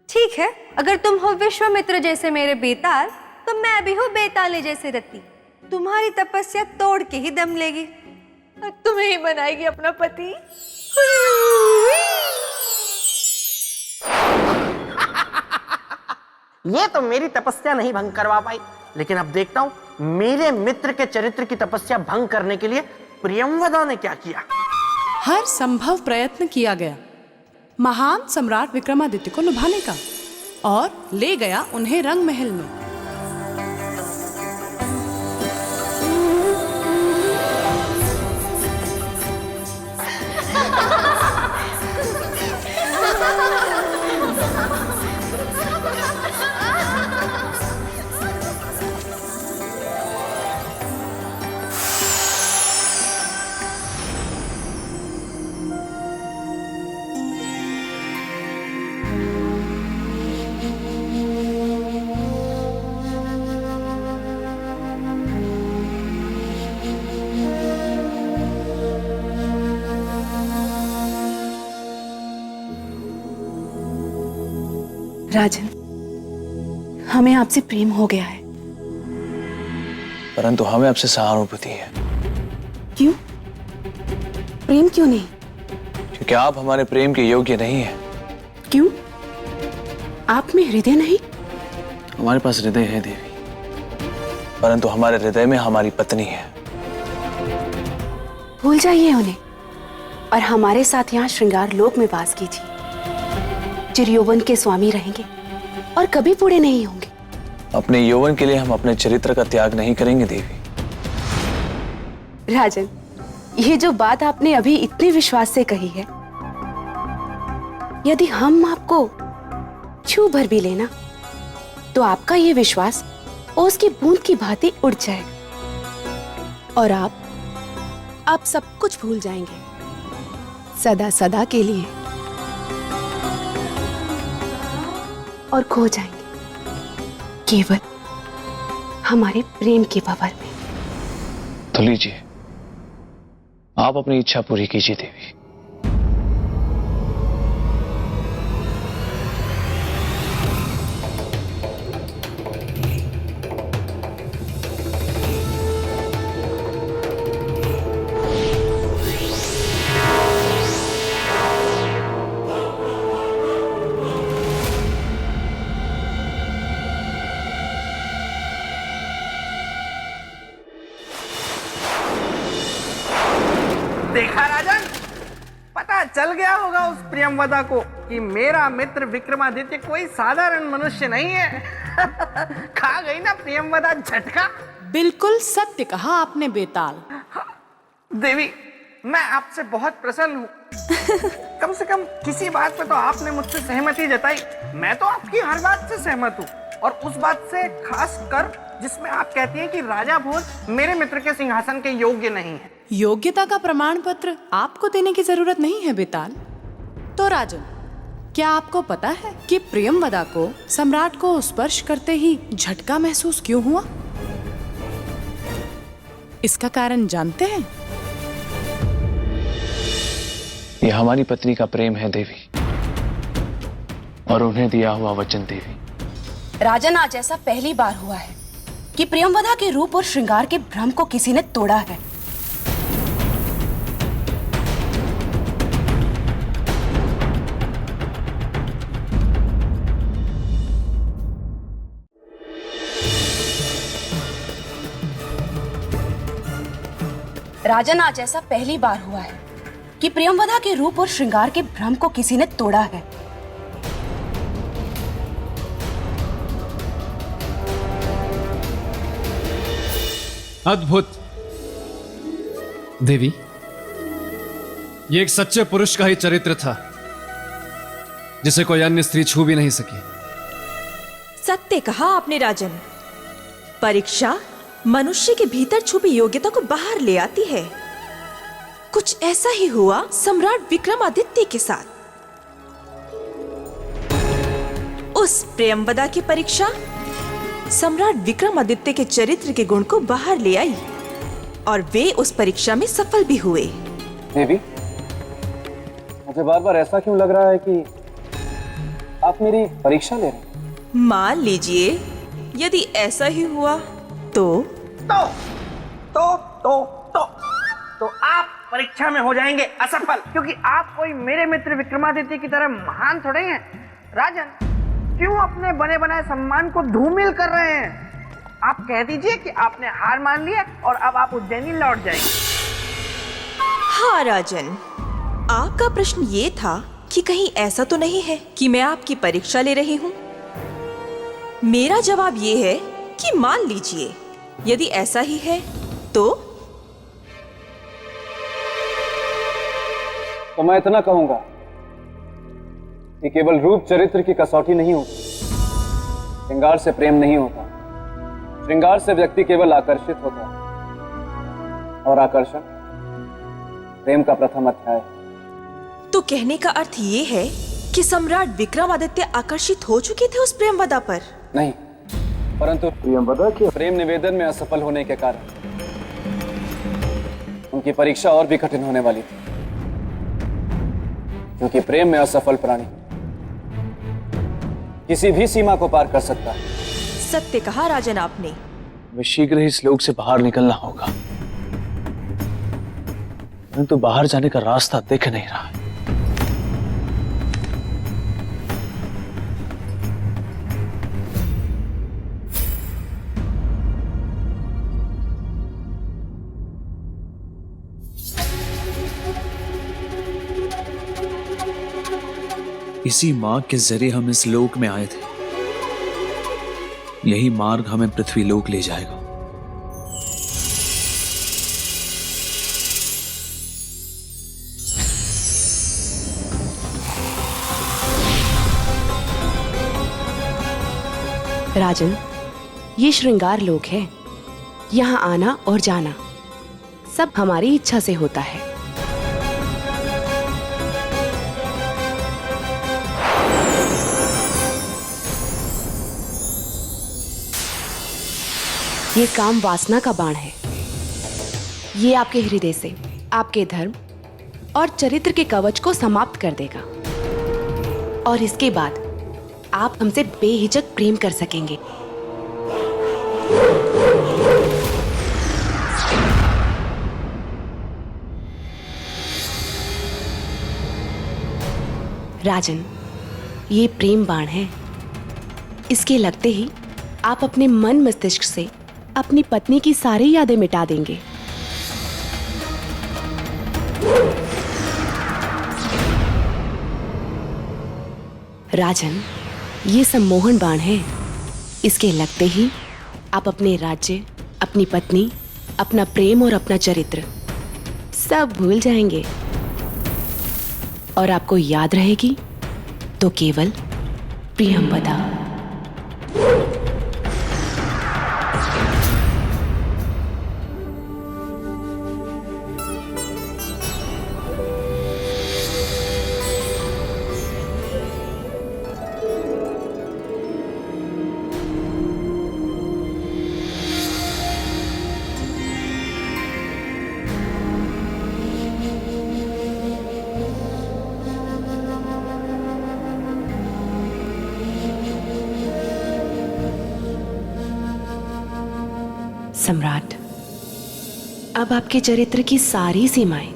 ठीक है, अगर तुम हो विश्वामित्र जैसे मेरे बेताल, तो मैं भी हूँ बेताले जैसे रति। तुम्हारी तपस्या तोड़ के ही दम लेगी और तुम्हें ही बनाएगी अपना पति। ये तो मेरी तपस्या नहीं भंग करवा पाई, लेकिन अब देखता हूं मेरे मित्र के चरित्र की तपस्या भंग करने के लिए प्रियंवदा ने क्या किया। हर संभव प्रयत्न किया गया महान सम्राट विक्रमादित्य को लुभाने का, और ले गया उन्हें रंग महल में। राजन, हमें आपसे प्रेम हो गया है। परंतु हमें आपसे सहानुभूति है। क्यों? प्रेम क्यों नहीं? क्योंकि आप हमारे प्रेम के योग्य नहीं है। क्यों? आप में हृदय नहीं? हमारे पास हृदय है देवी, परंतु हमारे हृदय में हमारी पत्नी है। भूल जाइए उन्हें और हमारे साथ यहाँ श्रृंगार लोक में वास कीजिए। चिरयौवन के स्वामी रहेंगे और कभी बूढ़े नहीं होंगे। अपने यौवन के लिए हम अपने चरित्र का त्याग नहीं करेंगे देवी। राजन, ये जो बात आपने अभी इतने विश्वास से कही है, यदि हम आपको छू भर भी लेना तो आपका ये विश्वास ओस की बूंद की भांति उड़ जाएगा और आप सब कुछ भूल जाएंगे सदा सदा के लिए और खो जाएंगे केवल हमारे प्रेम के भंवर में। तो लीजिए, आप अपनी इच्छा पूरी कीजिए देवी। देखा राजन, पता चल गया होगा उस प्रियंवदा को कि मेरा मित्र विक्रमादित्य कोई साधारण मनुष्य नहीं है। खा गई ना प्रियंवदा झटका। बिल्कुल सत्य कहा आपने बेताल। देवी, मैं आपसे बहुत प्रसन्न हूँ। कम से कम किसी बात पे तो आपने मुझसे सहमति जताई। मैं तो आपकी हर बात से सहमत हूँ, और उस बात से खास कर जिसमें आप कहती हैं कि राजा भोज मेरे मित्र के सिंहासन के योग्य नहीं है। योग्यता का प्रमाण पत्र आपको देने की जरूरत नहीं है बेताल। तो राजन, क्या आपको पता है कि प्रियंवदा को सम्राट को स्पर्श करते ही झटका महसूस क्यों हुआ? इसका कारण जानते हैं? यह हमारी पत्नी का प्रेम है देवी, और उन्हें दिया हुआ वचन देवी। राजन, आज ऐसा पहली बार हुआ है कि प्रियंवदा के रूप और श्रृंगार के भ्रम को किसी ने तोड़ा है। राजन, आज ऐसा पहली बार हुआ है कि प्रियंवदा के रूप और श्रृंगार के भ्रम को किसी ने तोड़ा है। अद्भुत देवी, ये एक सच्चे पुरुष का ही चरित्र था जिसे कोई अन्य स्त्री छू भी नहीं सकी। सत्य कहा आपने राजन। परीक्षा मनुष्य के भीतर छुपी योग्यता को बाहर ले आती है। कुछ ऐसा ही हुआ सम्राट विक्रमादित्य के साथ। उस प्रियंवदा की परीक्षा सम्राट विक्रमादित्य के चरित्र के गुण को बाहर ले आई और वे उस परीक्षा में सफल भी हुए। देवी, मुझे बार बार ऐसा क्यों लग रहा है कि आप मेरी परीक्षा ले रहे हैं? मान लीजिए यदि ऐसा ही हुआ तो आप परीक्षा में हो जाएंगे असफल, क्योंकि आप कोई मेरे मित्र विक्रमादित्य की तरह महान थोड़े हैं। राजन, क्यों अपने बने बनाए सम्मान को धूमिल कर रहे हैं? आप कह दीजिए कि आपने हार मान लिया और अब आप उज्जैनी लौट जाएंगे। हाँ राजन, आपका प्रश्न ये था कि कहीं ऐसा तो नहीं है कि मैं आपकी परीक्षा ले रही हूँ। मेरा जवाब ये है कि मान लीजिए यदि ऐसा ही है तो मैं इतना कहूंगा कि केवल रूप चरित्र की कसौटी नहीं होती, श्रृंगार से प्रेम नहीं होता। श्रृंगार से व्यक्ति केवल आकर्षित होता है और आकर्षण प्रेम का प्रथम अध्याय। तो कहने का अर्थ ये है कि सम्राट विक्रमादित्य आकर्षित हो चुके थे उस प्रेमवदा पर? नहीं, परंतु प्रेमवदा के प्रेम निवेदन में असफल होने के कारण उनकी परीक्षा और भी कठिन होने वाली थी, क्योंकि प्रेम में असफल प्राणी किसी भी सीमा को पार कर सकता है। सत्य कहा राजन आपने। हमें शीघ्र ही इस लोक से बाहर निकलना होगा, परंतु बाहर जाने का रास्ता दिख नहीं रहा है। इसी मार्ग के जरिए हम इस लोक में आए थे, यही मार्ग हमें पृथ्वी लोक ले जाएगा। राजन, ये श्रृंगार लोक है। यहाँ आना और जाना सब हमारी इच्छा से होता है। ये काम वासना का बाण है। ये आपके हृदय से आपके धर्म और चरित्र के कवच को समाप्त कर देगा और इसके बाद आप हमसे बेहिचक प्रेम कर सकेंगे। राजन, ये प्रेम बाण है। इसके लगते ही आप अपने मन मस्तिष्क से अपनी पत्नी की सारी यादें मिटा देंगे। राजन, ये सम्मोहन बाण है। इसके लगते ही आप अपने राज्य, अपनी पत्नी, अपना प्रेम और अपना चरित्र सब भूल जाएंगे और आपको याद रहेगी तो केवल प्रियंवदा। सम्राट, अब आपके चरित्र की सारी सीमाएं,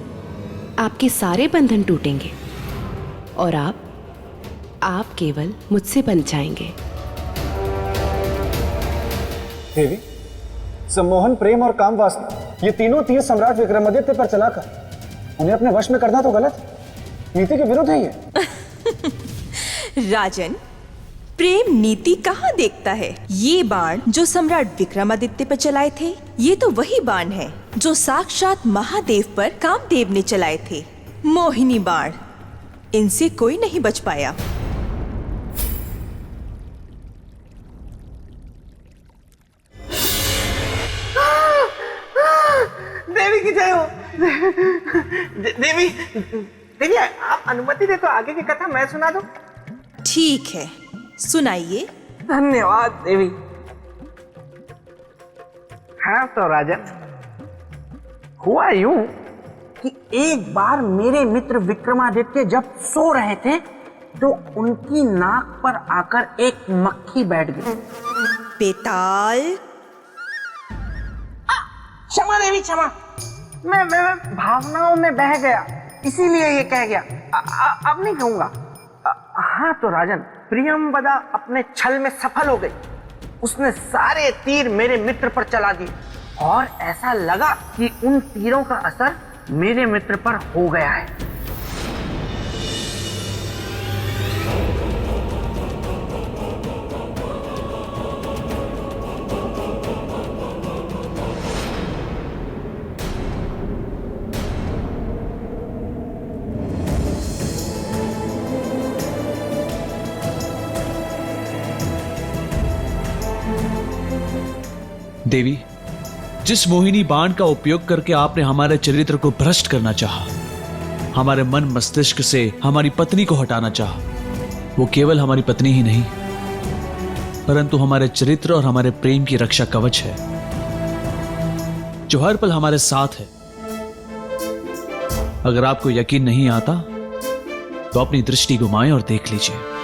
आपके सारे बंधन टूटेंगे और आप केवल मुझसे बन जाएंगे। देवी, सम्मोहन, प्रेम और काम वासना, ये तीनों तीर सम्राट विक्रमादित्य पर चलाकर उन्हें अपने वश में करना तो गलत है, नीति के विरुद्ध है ये। राजन, प्रेम नीति कहाँ देखता है? ये बाण जो सम्राट विक्रमादित्य पर चलाए थे, ये तो वही बाण है जो साक्षात महादेव पर कामदेव ने चलाए थे। मोहिनी बाण, इनसे कोई नहीं बच पाया। देवी की जय हो। देवी, देवी आप अनुमति दे तो आगे की कथा मैं सुना दूं? ठीक है, सुनाइए। धन्यवाद देवी। हाँ तो राजन, हुआ यूं कि एक बार मेरे मित्र विक्रमादित्य जब सो रहे थे तो उनकी नाक पर आकर एक मक्खी बैठ गई। बेताल, क्षमा देवी क्षमा, मैं भावनाओं में बह गया, इसीलिए ये कह गया। अब नहीं कहूंगा। हाँ तो राजन, प्रियंवदा अपने छल में सफल हो गई। उसने सारे तीर मेरे मित्र पर चला दिए और ऐसा लगा कि उन तीरों का असर मेरे मित्र पर हो गया है। देवी, जिस मोहिनी बाण का उपयोग करके आपने हमारे चरित्र को भ्रष्ट करना चाहा, हमारे मन मस्तिष्क से हमारी पत्नी को हटाना चाहा, वो केवल हमारी पत्नी ही नहीं परंतु हमारे चरित्र और हमारे प्रेम की रक्षा कवच है, जो हर पल हमारे साथ है। अगर आपको यकीन नहीं आता तो अपनी दृष्टि घुमाएं और देख लीजिए।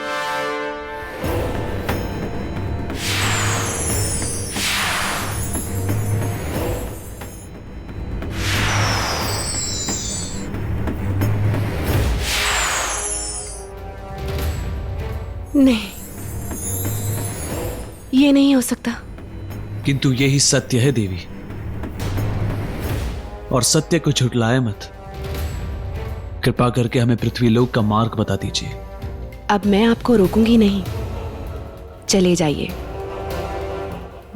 नहीं, ये नहीं हो सकता। किंतु यही सत्य है देवी, और सत्य को झुठलाए मत। कृपा करके हमें पृथ्वीलोक का मार्ग बता दीजिए। अब मैं आपको रोकूंगी नहीं, चले जाइए,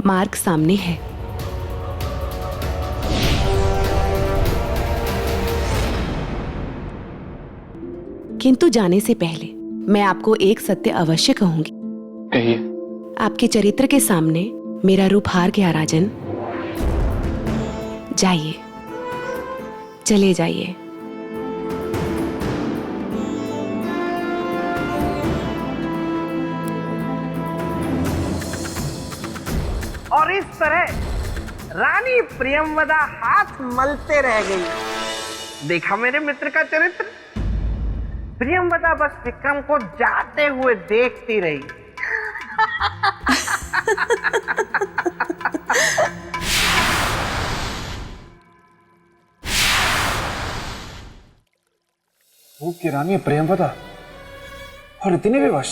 मार्ग सामने है। किंतु जाने से पहले मैं आपको एक सत्य अवश्य कहूंगी। कहिए। आपके चरित्र के सामने मेरा रूप हार गया राजन। जाइए, चले जाइए। और इस तरह रानी प्रियंवदा हाथ मलते रह गई। देखा मेरे मित्र का चरित्र। प्रियंवदा बस विक्रम को जाते हुए देखती रही। रूप की रानी प्रियंवदा और इतनी विवश।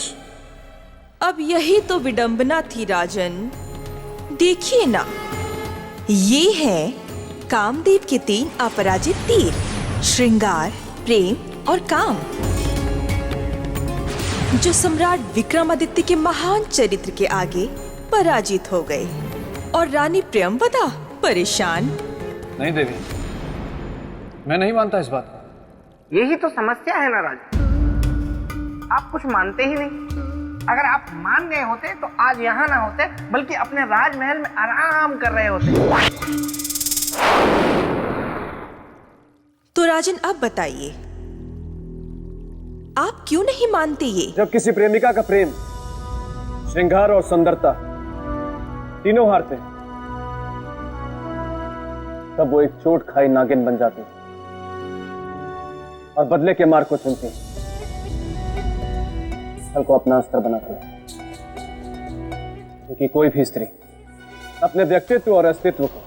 अब यही तो विडंबना थी राजन। देखिए ना, ये है कामदेव के 3 अपराजित तीर, श्रृंगार, प्रेम और काम, जो सम्राट विक्रमादित्य के महान चरित्र के आगे पराजित हो गए। और रानी प्रियंवदा परेशान। नहीं देवी, मैं नहीं मानता इस बात को। यही तो समस्या है ना राज, आप कुछ मानते ही नहीं। अगर आप मान गए होते तो आज यहाँ ना होते, बल्कि अपने राजमहल में आराम कर रहे होते। तो राजन, अब बताइए, आप क्यों नहीं मानते ये? जब किसी प्रेमिका का प्रेम, श्रृंगार और सुंदरता तीनों हारते हैं, तब वो एक चोट खाई नागिन बन जाती है और बदले के मार्ग को चुनती है, छल को अपना अस्त्र बनाती है। क्योंकि कोई भी स्त्री अपने व्यक्तित्व और अस्तित्व को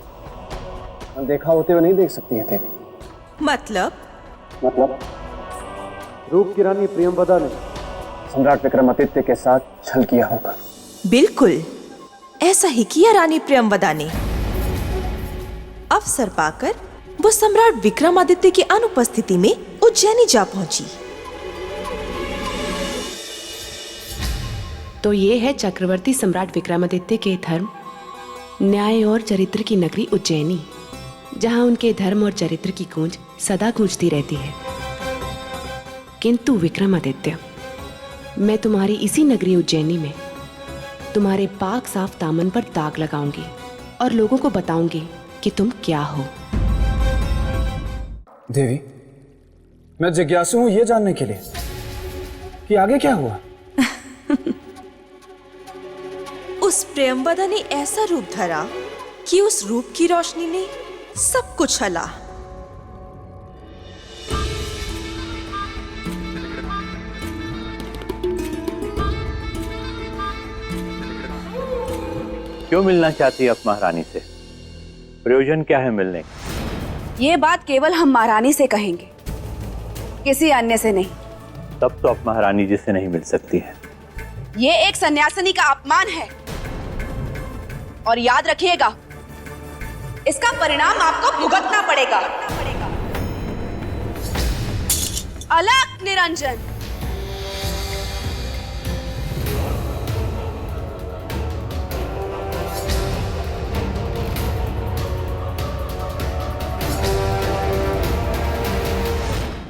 अनदेखा होते हुए नहीं देख सकती है देवी। मतलब रूप की रानी प्रियंवदा ने सम्राट विक्रमादित्य के साथ छल किया होगा। बिल्कुल ऐसा ही किया रानी प्रियंवदा ने। अवसर पाकर वो सम्राट विक्रमादित्य की अनुपस्थिति में उज्जैनी जा पहुंची। तो ये है चक्रवर्ती सम्राट विक्रमादित्य के धर्म, न्याय और चरित्र की नगरी उज्जैनी, जहां उनके धर्म और चरित्र की गूंज सदा गूंजती रहती है। किंतु विक्रमादित्य, मैं तुम्हारी इसी नगरी उज्जैनी में तुम्हारे पाक साफ दामन पर दाग लगाऊंगी और लोगों को बताऊंगी कि तुम क्या हो। देवी, मैं जिज्ञासु हूं ये जानने के लिए कि आगे क्या हुआ। उस प्रियंवदा ने ऐसा रूप धरा कि उस रूप की रोशनी ने सब कुछ हला। क्यों मिलना चाहती है आप महारानी से? प्रयोजन क्या है मिलने का? ये बात केवल हम महारानी से कहेंगे, किसी अन्य से नहीं। तब तो आप महारानी जी से नहीं मिल सकती हैं। ये एक सन्यासिनी का अपमान है और याद रखिएगा, इसका परिणाम आपको भुगतना पड़ेगा। अलग निरंजन।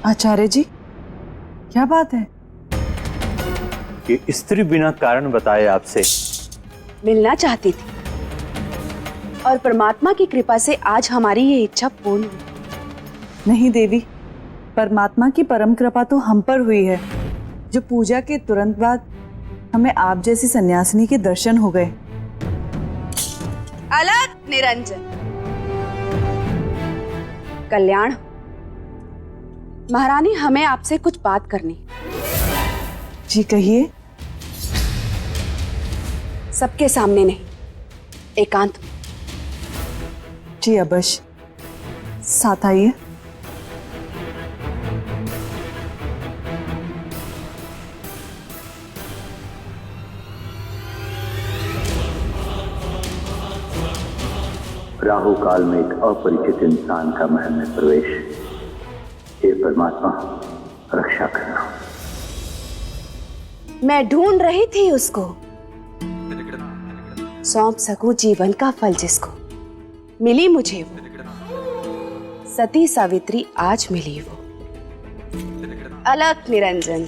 आचार्य जी, क्या बात है? कि स्त्री बिना कारण बताए आपसे मिलना चाहती थी और परमात्मा की कृपा से आज हमारी ये इच्छा पूर्ण हुई। नहीं देवी, परमात्मा की परम कृपा तो हम पर हुई है, जो पूजा के तुरंत बाद हमें आप जैसी सन्यासिनी के दर्शन हो गए। अलग निरंजन। कल्याण, महारानी हमें आपसे कुछ बात करनी। जी कहिए। सबके सामने नहीं, एकांत में। जी अवश्य, साथ आइए। राहु काल में एक अपरिचित इंसान का महल में प्रवेश। हे परमात्मा, रक्षा करना। मैं ढूंढ रही थी उसको, सौंप सकूं जीवन का फल जिसको। मिली मुझे वो, सती सावित्री आज मिली वो। अलग निरंजन,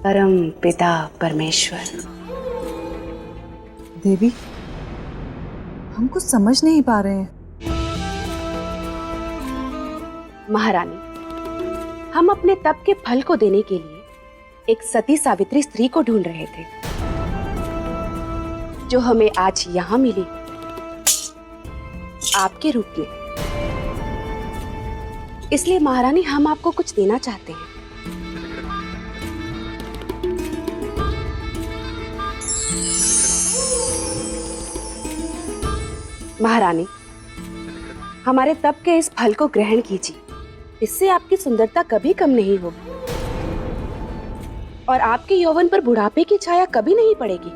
परम पिता परमेश्वर। देवी, हम कुछ समझ नहीं पा रहे हैं। महारानी, हम अपने तप के फल को देने के लिए एक सती सावित्री स्त्री को ढूंढ रहे थे, जो हमें आज यहां मिली आपके रूप में। इसलिए महारानी, हम आपको कुछ देना चाहते हैं। महारानी, हमारे तप के इस फल को ग्रहण कीजिए। इससे आपकी सुंदरता कभी कम नहीं होगी और आपके यौवन पर बुढ़ापे की छाया कभी नहीं पड़ेगी।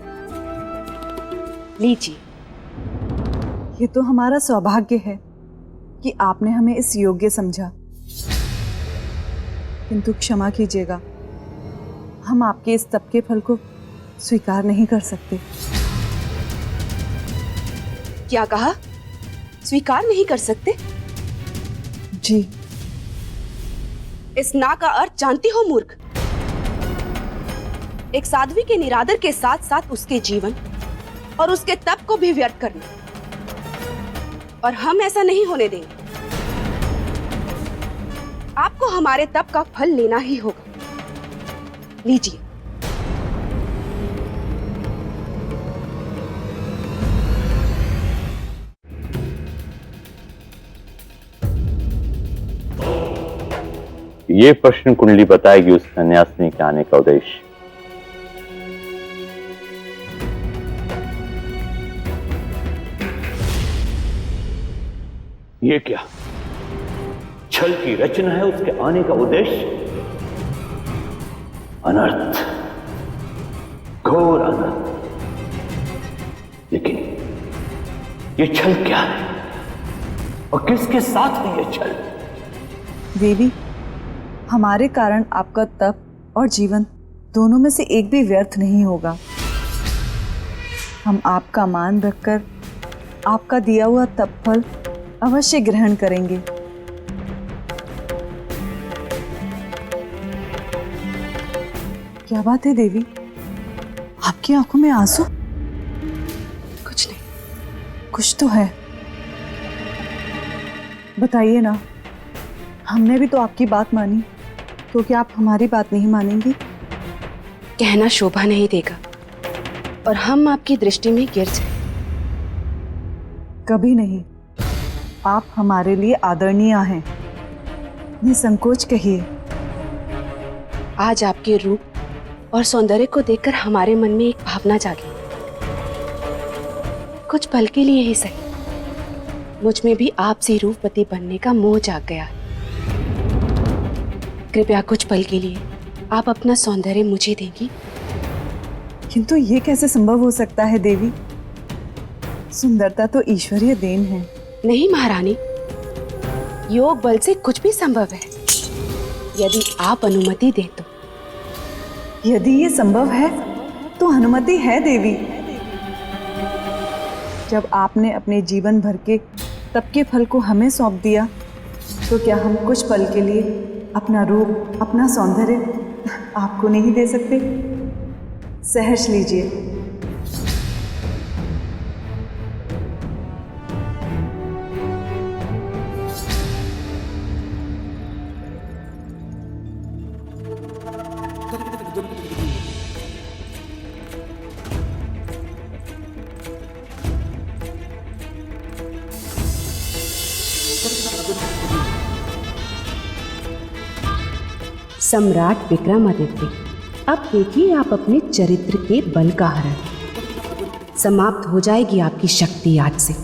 लीजिए। ये तो हमारा सौभाग्य है कि आपने हमें इस योग्य समझा, किंतु क्षमा कीजिएगा, हम आपके इस तप के फल को स्वीकार नहीं कर सकते। क्या कहा? स्वीकार नहीं कर सकते? जी। इस ना का अर्थ जानती हो मूर्ख? एक साध्वी के निरादर के साथ साथ उसके जीवन और उसके तप को भी व्यर्थ करना, और हम ऐसा नहीं होने देंगे। आपको हमारे तप का फल लेना ही होगा। लीजिए। ये प्रश्न कुंडली बताएगी उस सन्यासिनी के आने का उद्देश्य। ये क्या छल की रचना है? उसके आने का उद्देश्य अनर्थ, घोर अनर्थ। लेकिन ये छल क्या है और किसके साथ है ये छल? देवी, हमारे कारण आपका तप और जीवन दोनों में से एक भी व्यर्थ नहीं होगा। हम आपका मान रखकर आपका दिया हुआ तप फल अवश्य ग्रहण करेंगे। क्या बात है देवी, आपकी आंखों में आंसू? कुछ नहीं। कुछ तो है, बताइए ना। हमने भी तो आपकी बात मानी, तो क्या आप हमारी बात नहीं मानेंगी? कहना शोभा नहीं देगा और हम आपकी दृष्टि में गिर जाए। कभी नहीं। आप हमारे लिए आदरणीय हैं, निसंकोच कहिए। आज आपके रूप और सौंदर्य को देखकर हमारे मन में एक भावना जागी। कुछ पल के लिए ही सही, मुझ में भी आपसे रूपवती बनने का मोह जाग गया। कृपया कुछ पल के लिए आप अपना सौंदर्य मुझे देंगी। किंतु ये कैसे संभव हो सकता है देवी? सुंदरता तो ईश्वरीय देन है। नहीं महारानी, योग बल से कुछ भी संभव है, यदि आप अनुमति दें तो। यदि ये संभव है तो अनुमति है देवी। जब आपने अपने जीवन भर के तप के फल को हमें सौंप दिया, तो क्या हम कुछ पल के लिए अपना रूप, अपना सौंदर्य आपको नहीं दे सकते? सहर्ष लीजिए। सम्राट विक्रमादित्य, अब देखिए आप अपने चरित्र के बल का हरण। समाप्त हो जाएगी आपकी शक्ति आज से।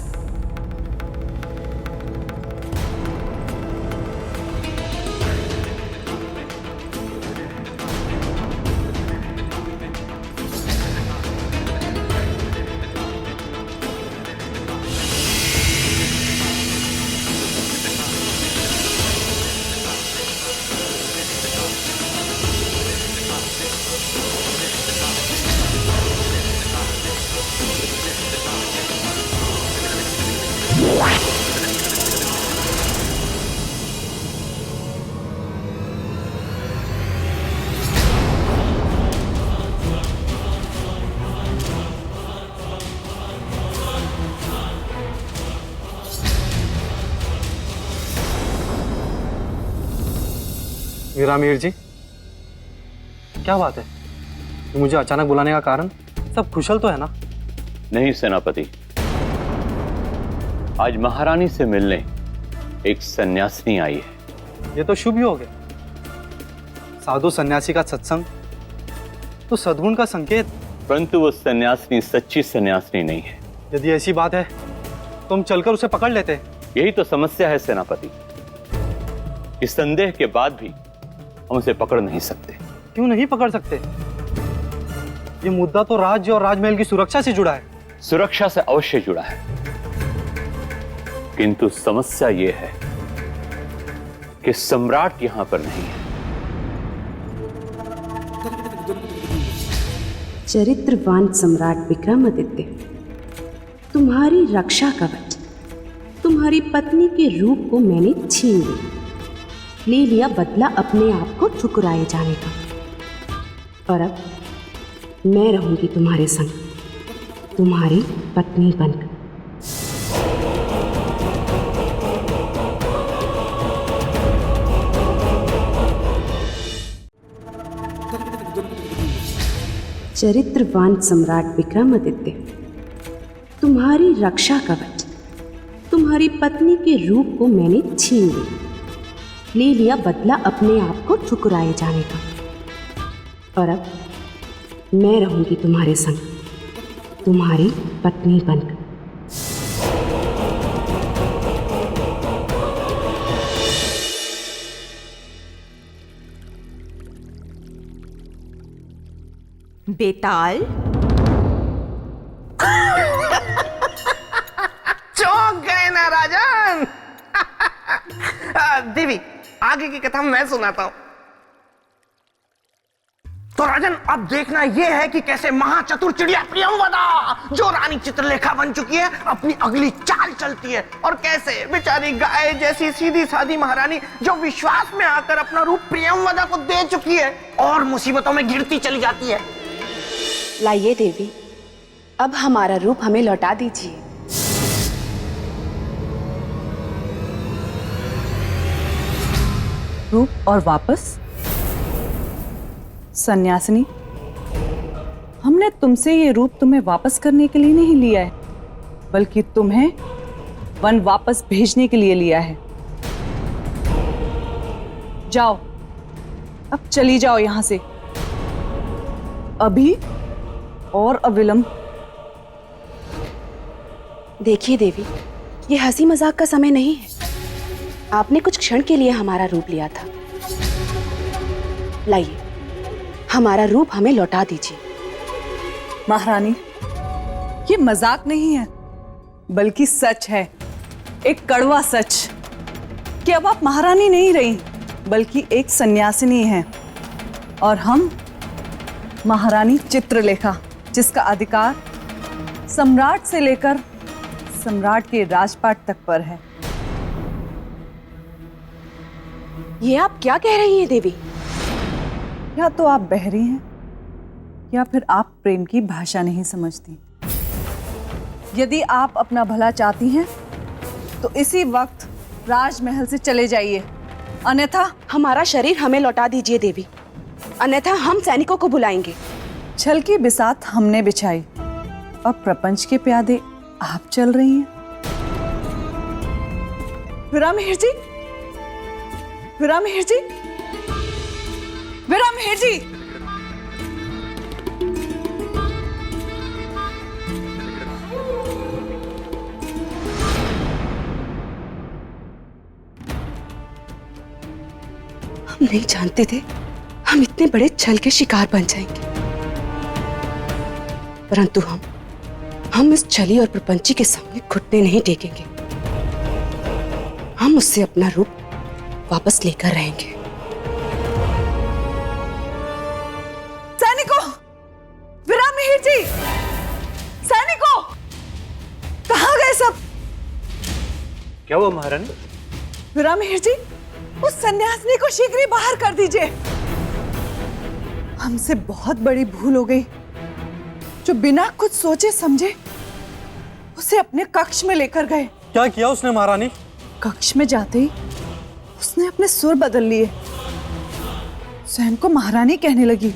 मीरामीर जी, क्या बात है? मुझे अचानक बुलाने का कारण? सब कुशल तो है ना? नहीं सेनापति, आज महारानी से मिलने एक सन्यासिनी आई है। ये तो शुभ योग है। साधु सन्यासी का सत्संग तो सद्गुण का संकेत। परंतु वो सन्यासिनी सच्ची सन्यासिनी नहीं है। यदि ऐसी बात है तो हम चलकर उसे पकड़ लेते। यही तो समस्या है सेनापति, इस संदेह के बाद भी हम उसे पकड़ नहीं सकते। क्यों नहीं पकड़ सकते? ये मुद्दा तो राज्य और राजमहल की सुरक्षा से जुड़ा है। सुरक्षा से अवश्य जुड़ा है, किंतु समस्या ये है कि सम्राट यहां पर नहीं है। चरित्रवान सम्राट विक्रमादित्य, तुम्हारी रक्षा कवच, तुम्हारी पत्नी के रूप को मैंने छीन लिया, ले लिया बदला अपने आप को ठुकराए जाने का। और अब मैं रहूंगी तुम्हारे संग, तुम्हारी पत्नी बनकर। चरित्रवान सम्राट विक्रमादित्य, तुम्हारी रक्षा कवच, तुम्हारी पत्नी के रूप को मैंने छीन लिया, ले लिया बदला अपने आप को ठुकराए जाने का। और अब मैं रहूंगी तुम्हारे संग, तुम्हारी पत्नी बनकर। बेताल, चौंक गए ना राजन? देवी, आगे की कथा मैं सुनाता हूं। तो राजन, अब देखना यह है कि कैसे महाचतुर चिड़िया प्रियंवदा, जो रानी चित्रलेखा बन चुकी है, अपनी अगली चाल चलती है, और कैसे बेचारी गाय जैसी सीधी सादी महारानी, जो विश्वास में आकर अपना रूप प्रियंवदा को दे चुकी है, और मुसीबतों में गिरती चली जाती है। लाइए देवी, अब हमारा रूप हमें लौटा दीजिए। रूप और वापस? सन्यासिनी, हमने तुमसे ये रूप तुम्हें वापस करने के लिए नहीं लिया है, बल्कि तुम्हें वन वापस भेजने के लिए लिया है। जाओ, अब चली जाओ यहां से, अभी और अविलंब। देखिए देवी, ये हंसी मजाक का समय नहीं है। आपने कुछ क्षण के लिए हमारा रूप लिया था। लाइए, हमारा रूप हमें लौटा दीजिए। महारानी, ये मजाक नहीं है, बल्कि सच है, एक कड़वा सच, कि अब आप महारानी नहीं रही, बल्कि एक सन्यासिनी हैं। और हम महारानी चित्रलेखा, जिसका अधिकार सम्राट से लेकर सम्राट के राजपाट तक पर है। ये आप क्या कह रही हैं देवी? या तो आप बहरी हैं, या फिर आप प्रेम की भाषा नहीं समझती। यदि आप अपना भला चाहती हैं, तो इसी वक्त राजमहल से चले जाइए, अन्यथा हमारा शरीर हमें लौटा दीजिए देवी, अन्यथा हम सैनिकों को बुलाएंगे। छल की बिसात हमने बिछाई, अब प्रपंच के प्यादे आप चल रही हैं। विरामहेर जी, विरामहेर जी, विरामहेर जी। हम नहीं जानते थे हम इतने बड़े छल के शिकार बन जाएंगे, परंतु हम इस छली और प्रपंची के सामने घुटने नहीं टेकेंगे। हम उससे अपना रूप वापस लेकर रहेंगे। सैनिकों, विरामहेर जी, सैनिकों, कहाँ गए सब? क्या हुआ महारानी? विरामहेर जी, उस सन्यासिनी को शीघ्र ही बाहर कर दीजिए। हमसे बहुत बड़ी भूल हो गई, जो बिना कुछ सोचे समझे उसे अपने कक्ष में लेकर गए। क्या किया उसने महारानी? कक्ष में जाते ही उसने अपने सुर बदल लिए, स्वयं को महारानी कहने लगी,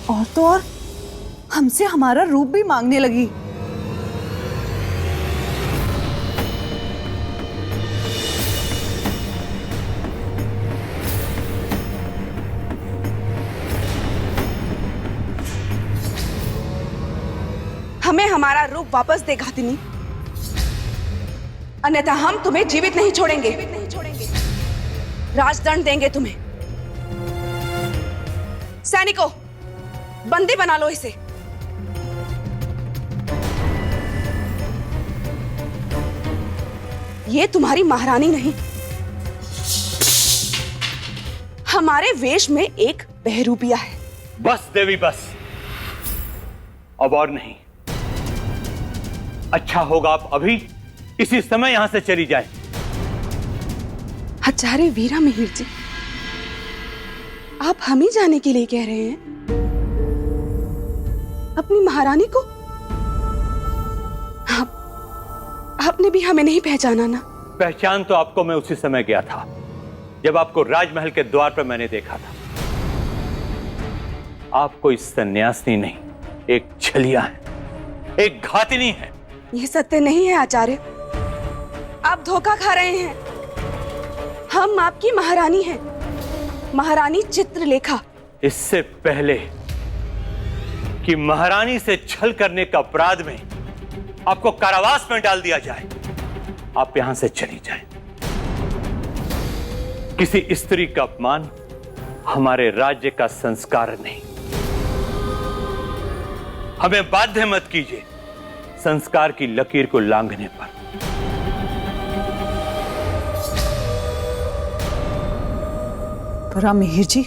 और तो और हमसे हमारा रूप भी मांगने लगी। हमें हमारा रूप वापस दे घातिनी, अन्यथा हम तुम्हें जीवित नहीं छोड़ेंगे। राजदंड देंगे तुम्हें। सैनिकों, बंदी बना लो इसे। ये तुम्हारी महारानी नहीं, हमारे वेश में एक बहरूपिया है। बस देवी बस, अब और नहीं। अच्छा होगा आप अभी इसी समय यहां से चली जाए। आचार्य वीरामिहिर जी, आप हम ही जाने के लिए कह रहे हैं? अपनी महारानी को? आपने भी हमें नहीं पहचाना ना? पहचान तो आपको मैं उसी समय गया था जब आपको राजमहल के द्वार पर मैंने देखा था। आप कोई सन्यासिनी नहीं, एक छलिया है, एक घातिनी है। यह सत्य नहीं है आचार्य, आप धोखा खा रहे हैं। हम आपकी महारानी हैं, महारानी चित्रलेखा। इससे पहले कि महारानी से छल करने का अपराध में आपको कारावास में डाल दिया जाए, आप यहां से चली जाएं। किसी स्त्री का अपमान हमारे राज्य का संस्कार नहीं। हमें बाध्य मत कीजिए संस्कार की लकीर को लांघने पर। विरामहेर जी,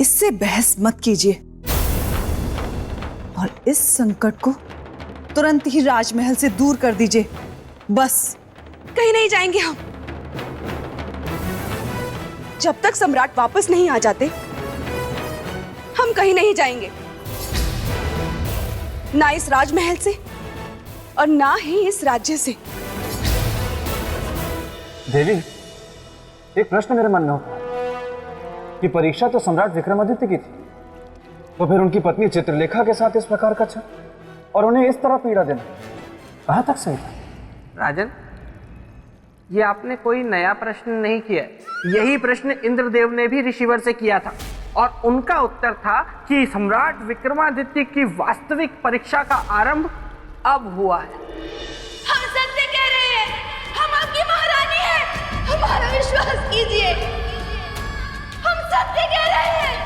इससे बहस मत कीजिए और इस संकट को तुरंत ही राजमहल से दूर कर दीजिए। बस। कहीं नहीं जाएंगे हम। जब तक सम्राट वापस नहीं आ जाते, हम कहीं नहीं जाएंगे, ना इस राजमहल से और ना ही इस राज्य से। देवी, एक प्रश्न मेरे मन में होता है कि परीक्षा तो सम्राट विक्रमादित्य की थी, तो फिर उनकी पत्नी चित्रलेखा के साथ इस प्रकार का छल और उन्हें इस तरह पीड़ा देना कहां तक सही था? राजन, ये आपने कोई नया प्रश्न नहीं किया। यही प्रश्न इंद्रदेव ने भी ऋषिवर से किया था और उनका उत्तर था कि सम्राट विक्रमादित्य की वास्तविक परीक्षा का आरंभ अब हुआ है। हम सत्य कह रहे हैं, हम आपकी महारानी हैं, हमारा विश्वास कीजिए, हम सत्य कह रहे हैं।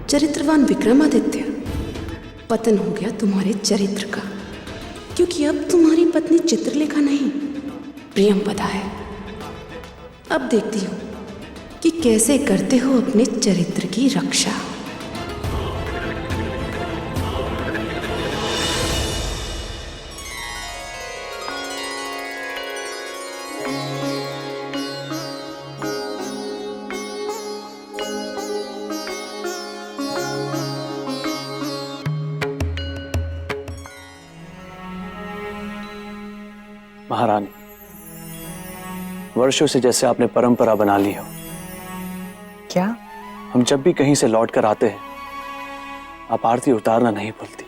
चरित्रवान विक्रमादित्य, पतन हो गया तुम्हारे चरित्र का, क्योंकि अब तुम्हारी पत्नी चित्रलेखा नहीं प्रियंवदा है। अब देखती हूं कि कैसे करते हो अपने चरित्र की रक्षा। महारानी, वर्षों से जैसे आपने परंपरा बना ली हो, क्या? हम जब भी कहीं से लौट कर आते हैं आप आरती उतारना नहीं भूलती।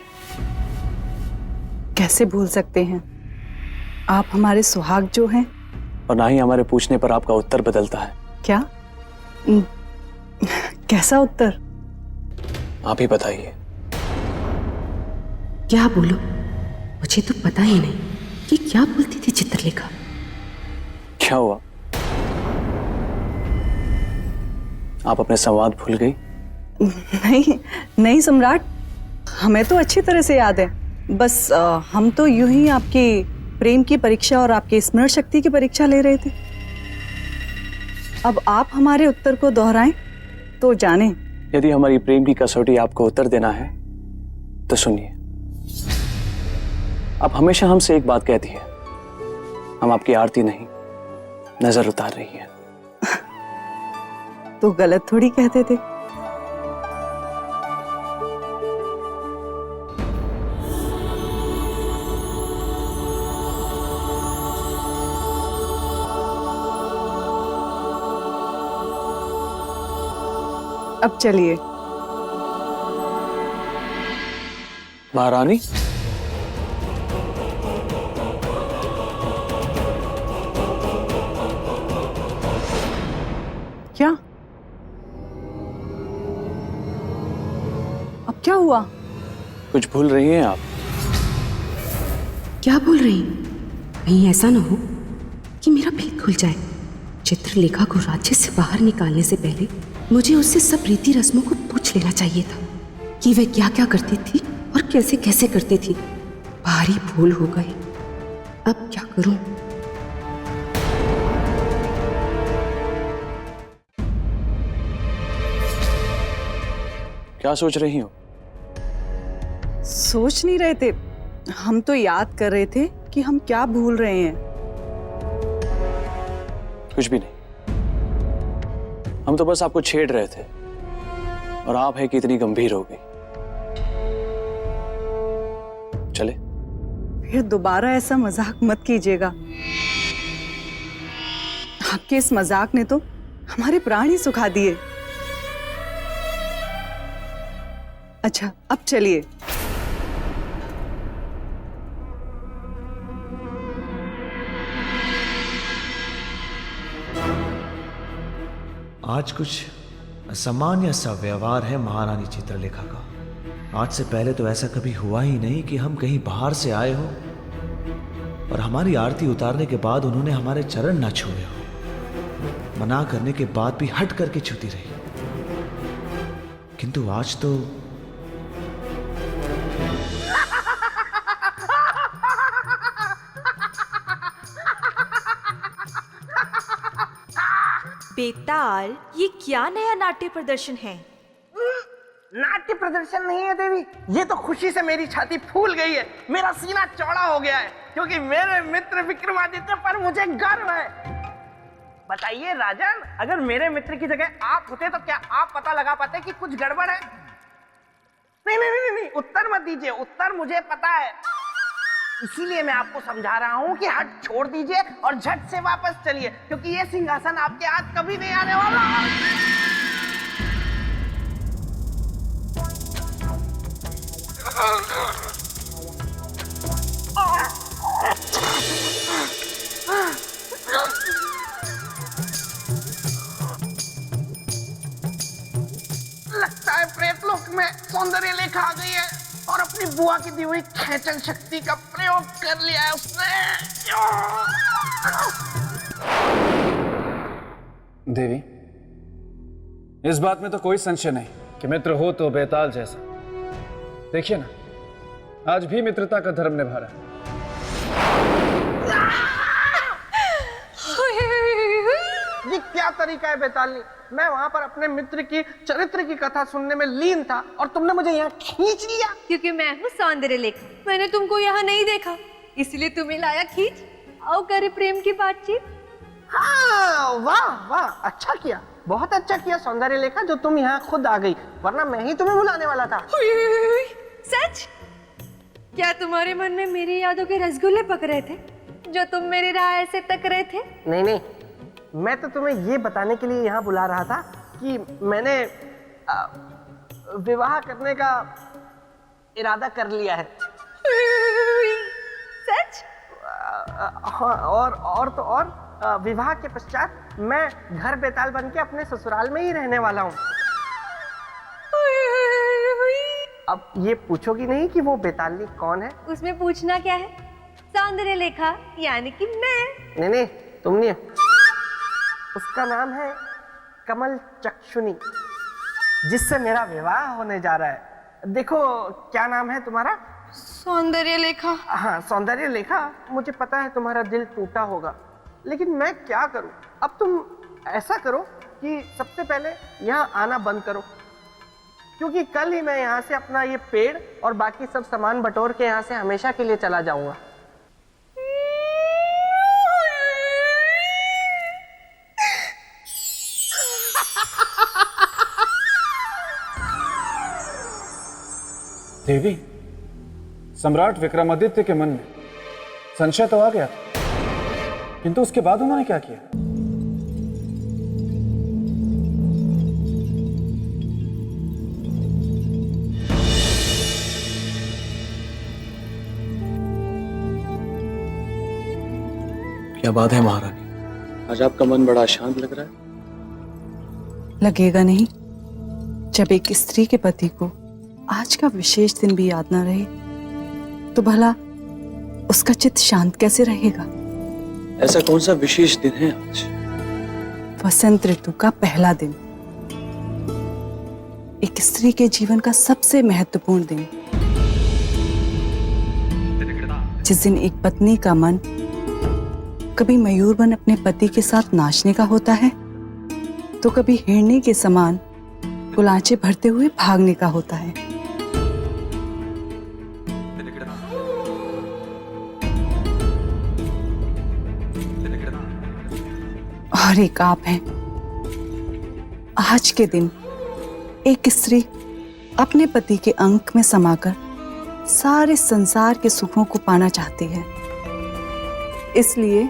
कैसे भूल सकते हैं? आप हमारे सुहाग जो हैं। और ना ही हमारे पूछने पर आपका उत्तर बदलता है। क्या? कैसा उत्तर? आप ही बताइए। क्या बोलो? मुझे तो पता ही नहीं कि क्या बोलती थी चित्रलेखा। क्या हुआ? आप अपने संवाद भूल गई? नहीं सम्राट, हमें तो अच्छी तरह से याद है। बस हम तो यूं ही आपकी प्रेम की परीक्षा और आपकी स्मरण शक्ति की परीक्षा ले रहे थे। अब आप हमारे उत्तर को दोहराएं तो जाने। यदि हमारी प्रेम की कसौटी आपको उत्तर देना है तो सुनिए। आप हमेशा हमसे एक बात कहती है, हम आपकी आरती नहीं नजर उतार रही है। तो गलत थोड़ी कहते थे। अब चलिए। महारानी, क्या? अब क्या हुआ? कुछ भूल रही हैं आप? क्या बोल रही? कहीं ऐसा ना हो कि मेरा भीख खुल जाए। चित्रलेखा को राज्य से बाहर निकालने से पहले मुझे उससे सब रीति रस्मों को पूछ लेना चाहिए था कि वह क्या क्या करती थी और कैसे कैसे करती थी। भारी भूल हो गई। अब क्या करूं? क्या सोच रही हो? सोच नहीं रहे थे, हम तो याद कर रहे थे कि हम क्या भूल रहे हैं। कुछ भी नहीं, हम तो बस आपको छेड़ रहे थे और आप है कि इतनी गंभीर हो गई। चले? फिर दोबारा ऐसा मजाक मत कीजिएगा। आपके इस मजाक ने तो हमारे प्राण ही सुखा दिए। अच्छा, अब चलिए। आज कुछ असामान्य सा व्यवहार है महारानी चित्रलेखा का। आज से पहले तो ऐसा कभी हुआ ही नहीं कि हम कहीं बाहर से आए हो और हमारी आरती उतारने के बाद उन्होंने हमारे चरण ना छुए हो। मना करने के बाद भी हट करके छूती रही। किंतु आज तो बेताल, ये क्या नया नाट्य प्रदर्शन है? नाट्य प्रदर्शन नहीं है देवी, ये तो खुशी से मेरी छाती फूल गई है, मेरा सीना चौड़ा हो गया है, क्योंकि मेरे मित्र विक्रमादित्य पर मुझे गर्व है। बताइए राजन, अगर मेरे मित्र की जगह आप होते तो क्या आप पता लगा पाते कि कुछ गड़बड़ है? नहीं नहीं नहीं नहीं, उत्तर मत दीजिए, उत्तर मुझे पता है। इसीलिए मैं आपको समझा रहा हूं कि हट छोड़ दीजिए और झट से वापस चलिए, क्योंकि ये सिंहासन आपके हाथ कभी नहीं आने वाला। लोक में सौंदर्य लेखा आ गई है और अपनी बुआ की दी हुई खेचन शक्ति का प्रयोग कर लिया है उसने। देवी, इस बात में तो कोई संशय नहीं कि मित्र हो तो बेताल जैसा। देखिए ना, आज भी मित्रता का धर्म निभा रहा है। ये क्या तरीका है बेतालनी? मैं वहां पर अपने मित्र की चरित्र की कथा सुनने में लीन था और तुमने मुझे यहाँ खींच लिया। क्योंकि मैं हूँ सौंदर्य लेखा, मैंने तुमको यहाँ नहीं देखा, इसलिए तुम्हें लाया खींच। आओ करे प्रेम की बातचीत। हाँ, वाह वाह, अच्छा किया, बहुत अच्छा किया सौंदर्य लेखा जो तुम यहाँ खुद आ गई, वरना मैं ही तुम्हें बुलाने वाला था। सच? क्या तुम्हारे मन में मेरी यादों के रसगुल्ले पक रहे थे जो तुम मेरी राह ऐसे तक रहे थे? नहीं नहीं, मैं तो तुम्हें ये बताने के लिए यहाँ बुला रहा था कि मैंने विवाह करने का इरादा कर लिया है। सच? और तो और विवाह के पश्चात मैं घर बेताल बन के अपने ससुराल में ही रहने वाला हूँ। अब ये पूछोगी नहीं कि वो बेतालनी कौन है? उसमें पूछना क्या है? सौंदर्य लेखा यानी कि मैं। नहीं, तुम नहीं। उसका नाम है कमल चक्षुनी, जिससे मेरा विवाह होने जा रहा है। देखो, क्या नाम है तुम्हारा? सौंदर्य लेखा। हाँ, सौंदर्य लेखा। मुझे पता है तुम्हारा दिल टूटा होगा, लेकिन मैं क्या करूं? अब तुम ऐसा करो कि सबसे पहले यहाँ आना बंद करो, क्योंकि कल ही मैं यहाँ से अपना ये पेड़ और बाकी सब सामान बटोर के यहाँ से हमेशा के लिए चला जाऊंगा। देवी, सम्राट विक्रमादित्य के मन में संशय तो आ गया था, किंतु उसके बाद उन्होंने क्या किया? क्या बात है महारानी, आज आपका मन बड़ा शांत लग रहा है। लगेगा नहीं? जब एक स्त्री के पति को आज का विशेष दिन भी याद ना रहे तो भला उसका चित्त शांत कैसे रहेगा? ऐसा कौन सा विशेष दिन है आज? वसंत ऋतु का पहला दिन, एक स्त्री के जीवन का सबसे महत्वपूर्ण दिन, जिस दिन एक पत्नी का मन कभी मयूर बन अपने पति के साथ नाचने का होता है तो कभी हिरनी के समान गुलाचे भरते हुए भागने का होता है। और एक आप हैं। आज के दिन एक स्त्री अपने पति के अंक में समाकर सारे संसार के सुखों को पाना चाहती है। इसलिए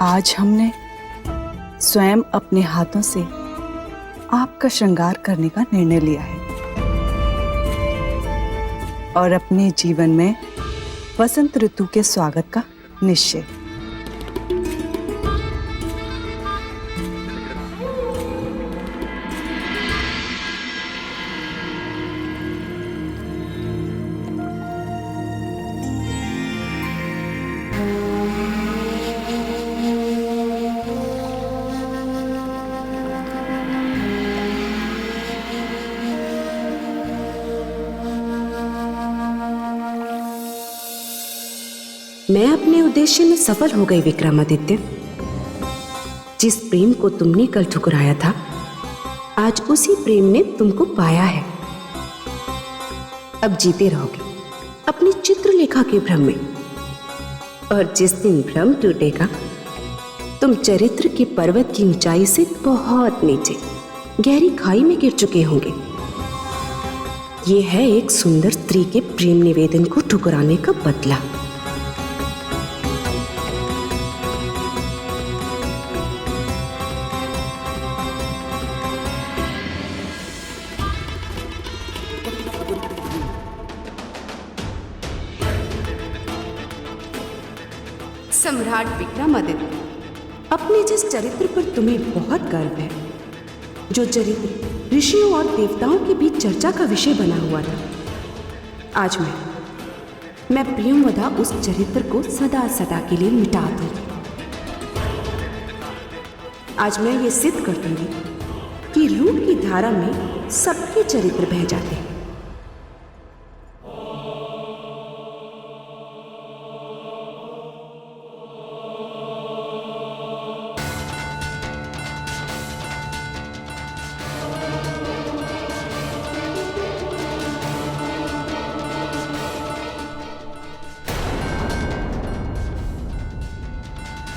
आज हमने स्वयं अपने हाथों से आपका श्रृंगार करने का निर्णय लिया है और अपने जीवन में वसंत ऋतु के स्वागत का निश्चय। मैं अपने उद्देश्य में सफल हो गई विक्रमादित्य। जिस प्रेम को तुमने कल ठुकराया था, आज उसी प्रेम ने तुमको पाया है। अब जीते रहोगे अपनी चित्रलेखा के भ्रम में, और जिस दिन भ्रम टूटेगा तुम चरित्र के पर्वत की ऊंचाई से बहुत नीचे गहरी खाई में गिर चुके होंगे। यह है एक सुंदर स्त्री के प्रेम निवेदन को ठुकराने का बदला। सम्राट विक्रमादित्य, अपने जिस चरित्र पर तुम्हें बहुत गर्व है, जो चरित्र ऋषियों और देवताओं के बीच चर्चा का विषय बना हुआ था। आज मैं प्रियमवदा उस चरित्र को सदा सदा के लिए मिटा दूं। आज मैं ये सिद्ध कर दूंगी कि रूप की धारा में सबके चरित्र बह जाते हैं।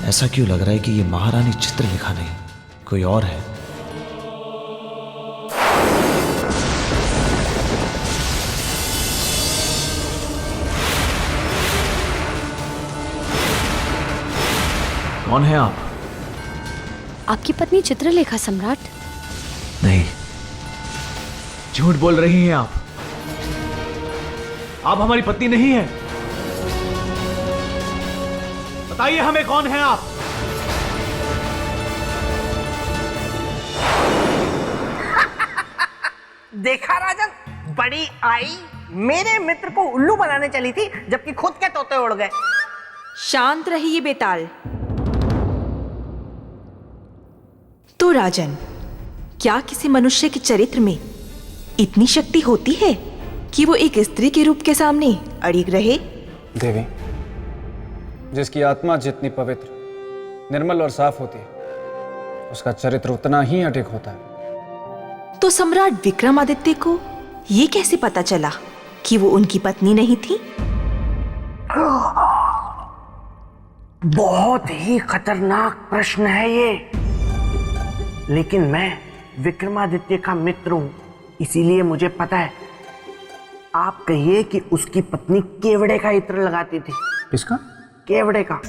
ऐसा क्यों लग रहा है कि ये महारानी चित्रलेखा नहीं, कोई और है। कौन है आप? आपकी पत्नी चित्रलेखा सम्राट। नहीं, झूठ बोल रही हैं आप हमारी पत्नी नहीं है। बताइए हमें, कौन है आप? देखा राजन, बड़ी आई मेरे मित्र को उल्लू बनाने चली थी, जबकि खुद के तोते उड़ गए। शांत रहिए बेताल। तो राजन, क्या किसी मनुष्य के चरित्र में इतनी शक्ति होती है कि वो एक स्त्री के रूप के सामने अड़िग रहे? देवी, जिसकी आत्मा जितनी पवित्र, निर्मल और साफ होती है, उसका चरित्र उतना ही अडिग होता है। तो सम्राट विक्रमादित्य को ये कैसे पता चला कि वो उनकी पत्नी नहीं थी? बहुत ही खतरनाक प्रश्न है ये, लेकिन मैं विक्रमादित्य का मित्र हूं, इसीलिए मुझे पता है। आप कहिए कि उसकी पत्नी केवड़े का इत्र लगाती थी। किसका? केवड़े का।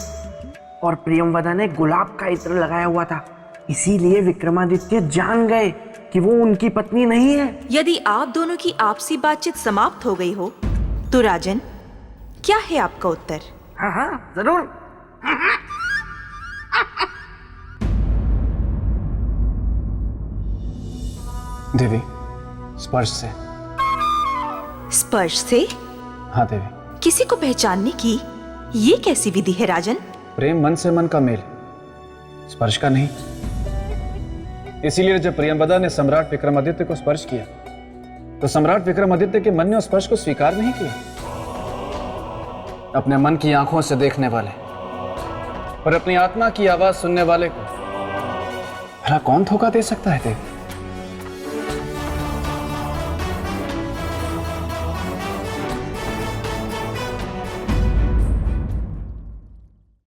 और प्रियमवदा ने गुलाब का इत्र लगाया हुआ था, इसीलिए विक्रमादित्य जान गए कि वो उनकी पत्नी नहीं है। यदि आप दोनों की आपसी बातचीत समाप्त हो गई हो, तो राजन, क्या है आपका उत्तर? हाँ हाँ, जरूर। देवी, स्पर्श से। स्पर्श से? हाँ देवी। किसी को पहचानने की ये कैसी विधि है राजन? प्रेम मन से मन का मेल, स्पर्श का नहीं। इसीलिए जब प्रियमवदा ने सम्राट विक्रमादित्य को स्पर्श किया, तो सम्राट विक्रमादित्य के मन ने उस स्पर्श को स्वीकार नहीं किया। अपने मन की आंखों से देखने वाले और अपनी आत्मा की आवाज सुनने वाले को भला कौन धोखा दे सकता है देवी?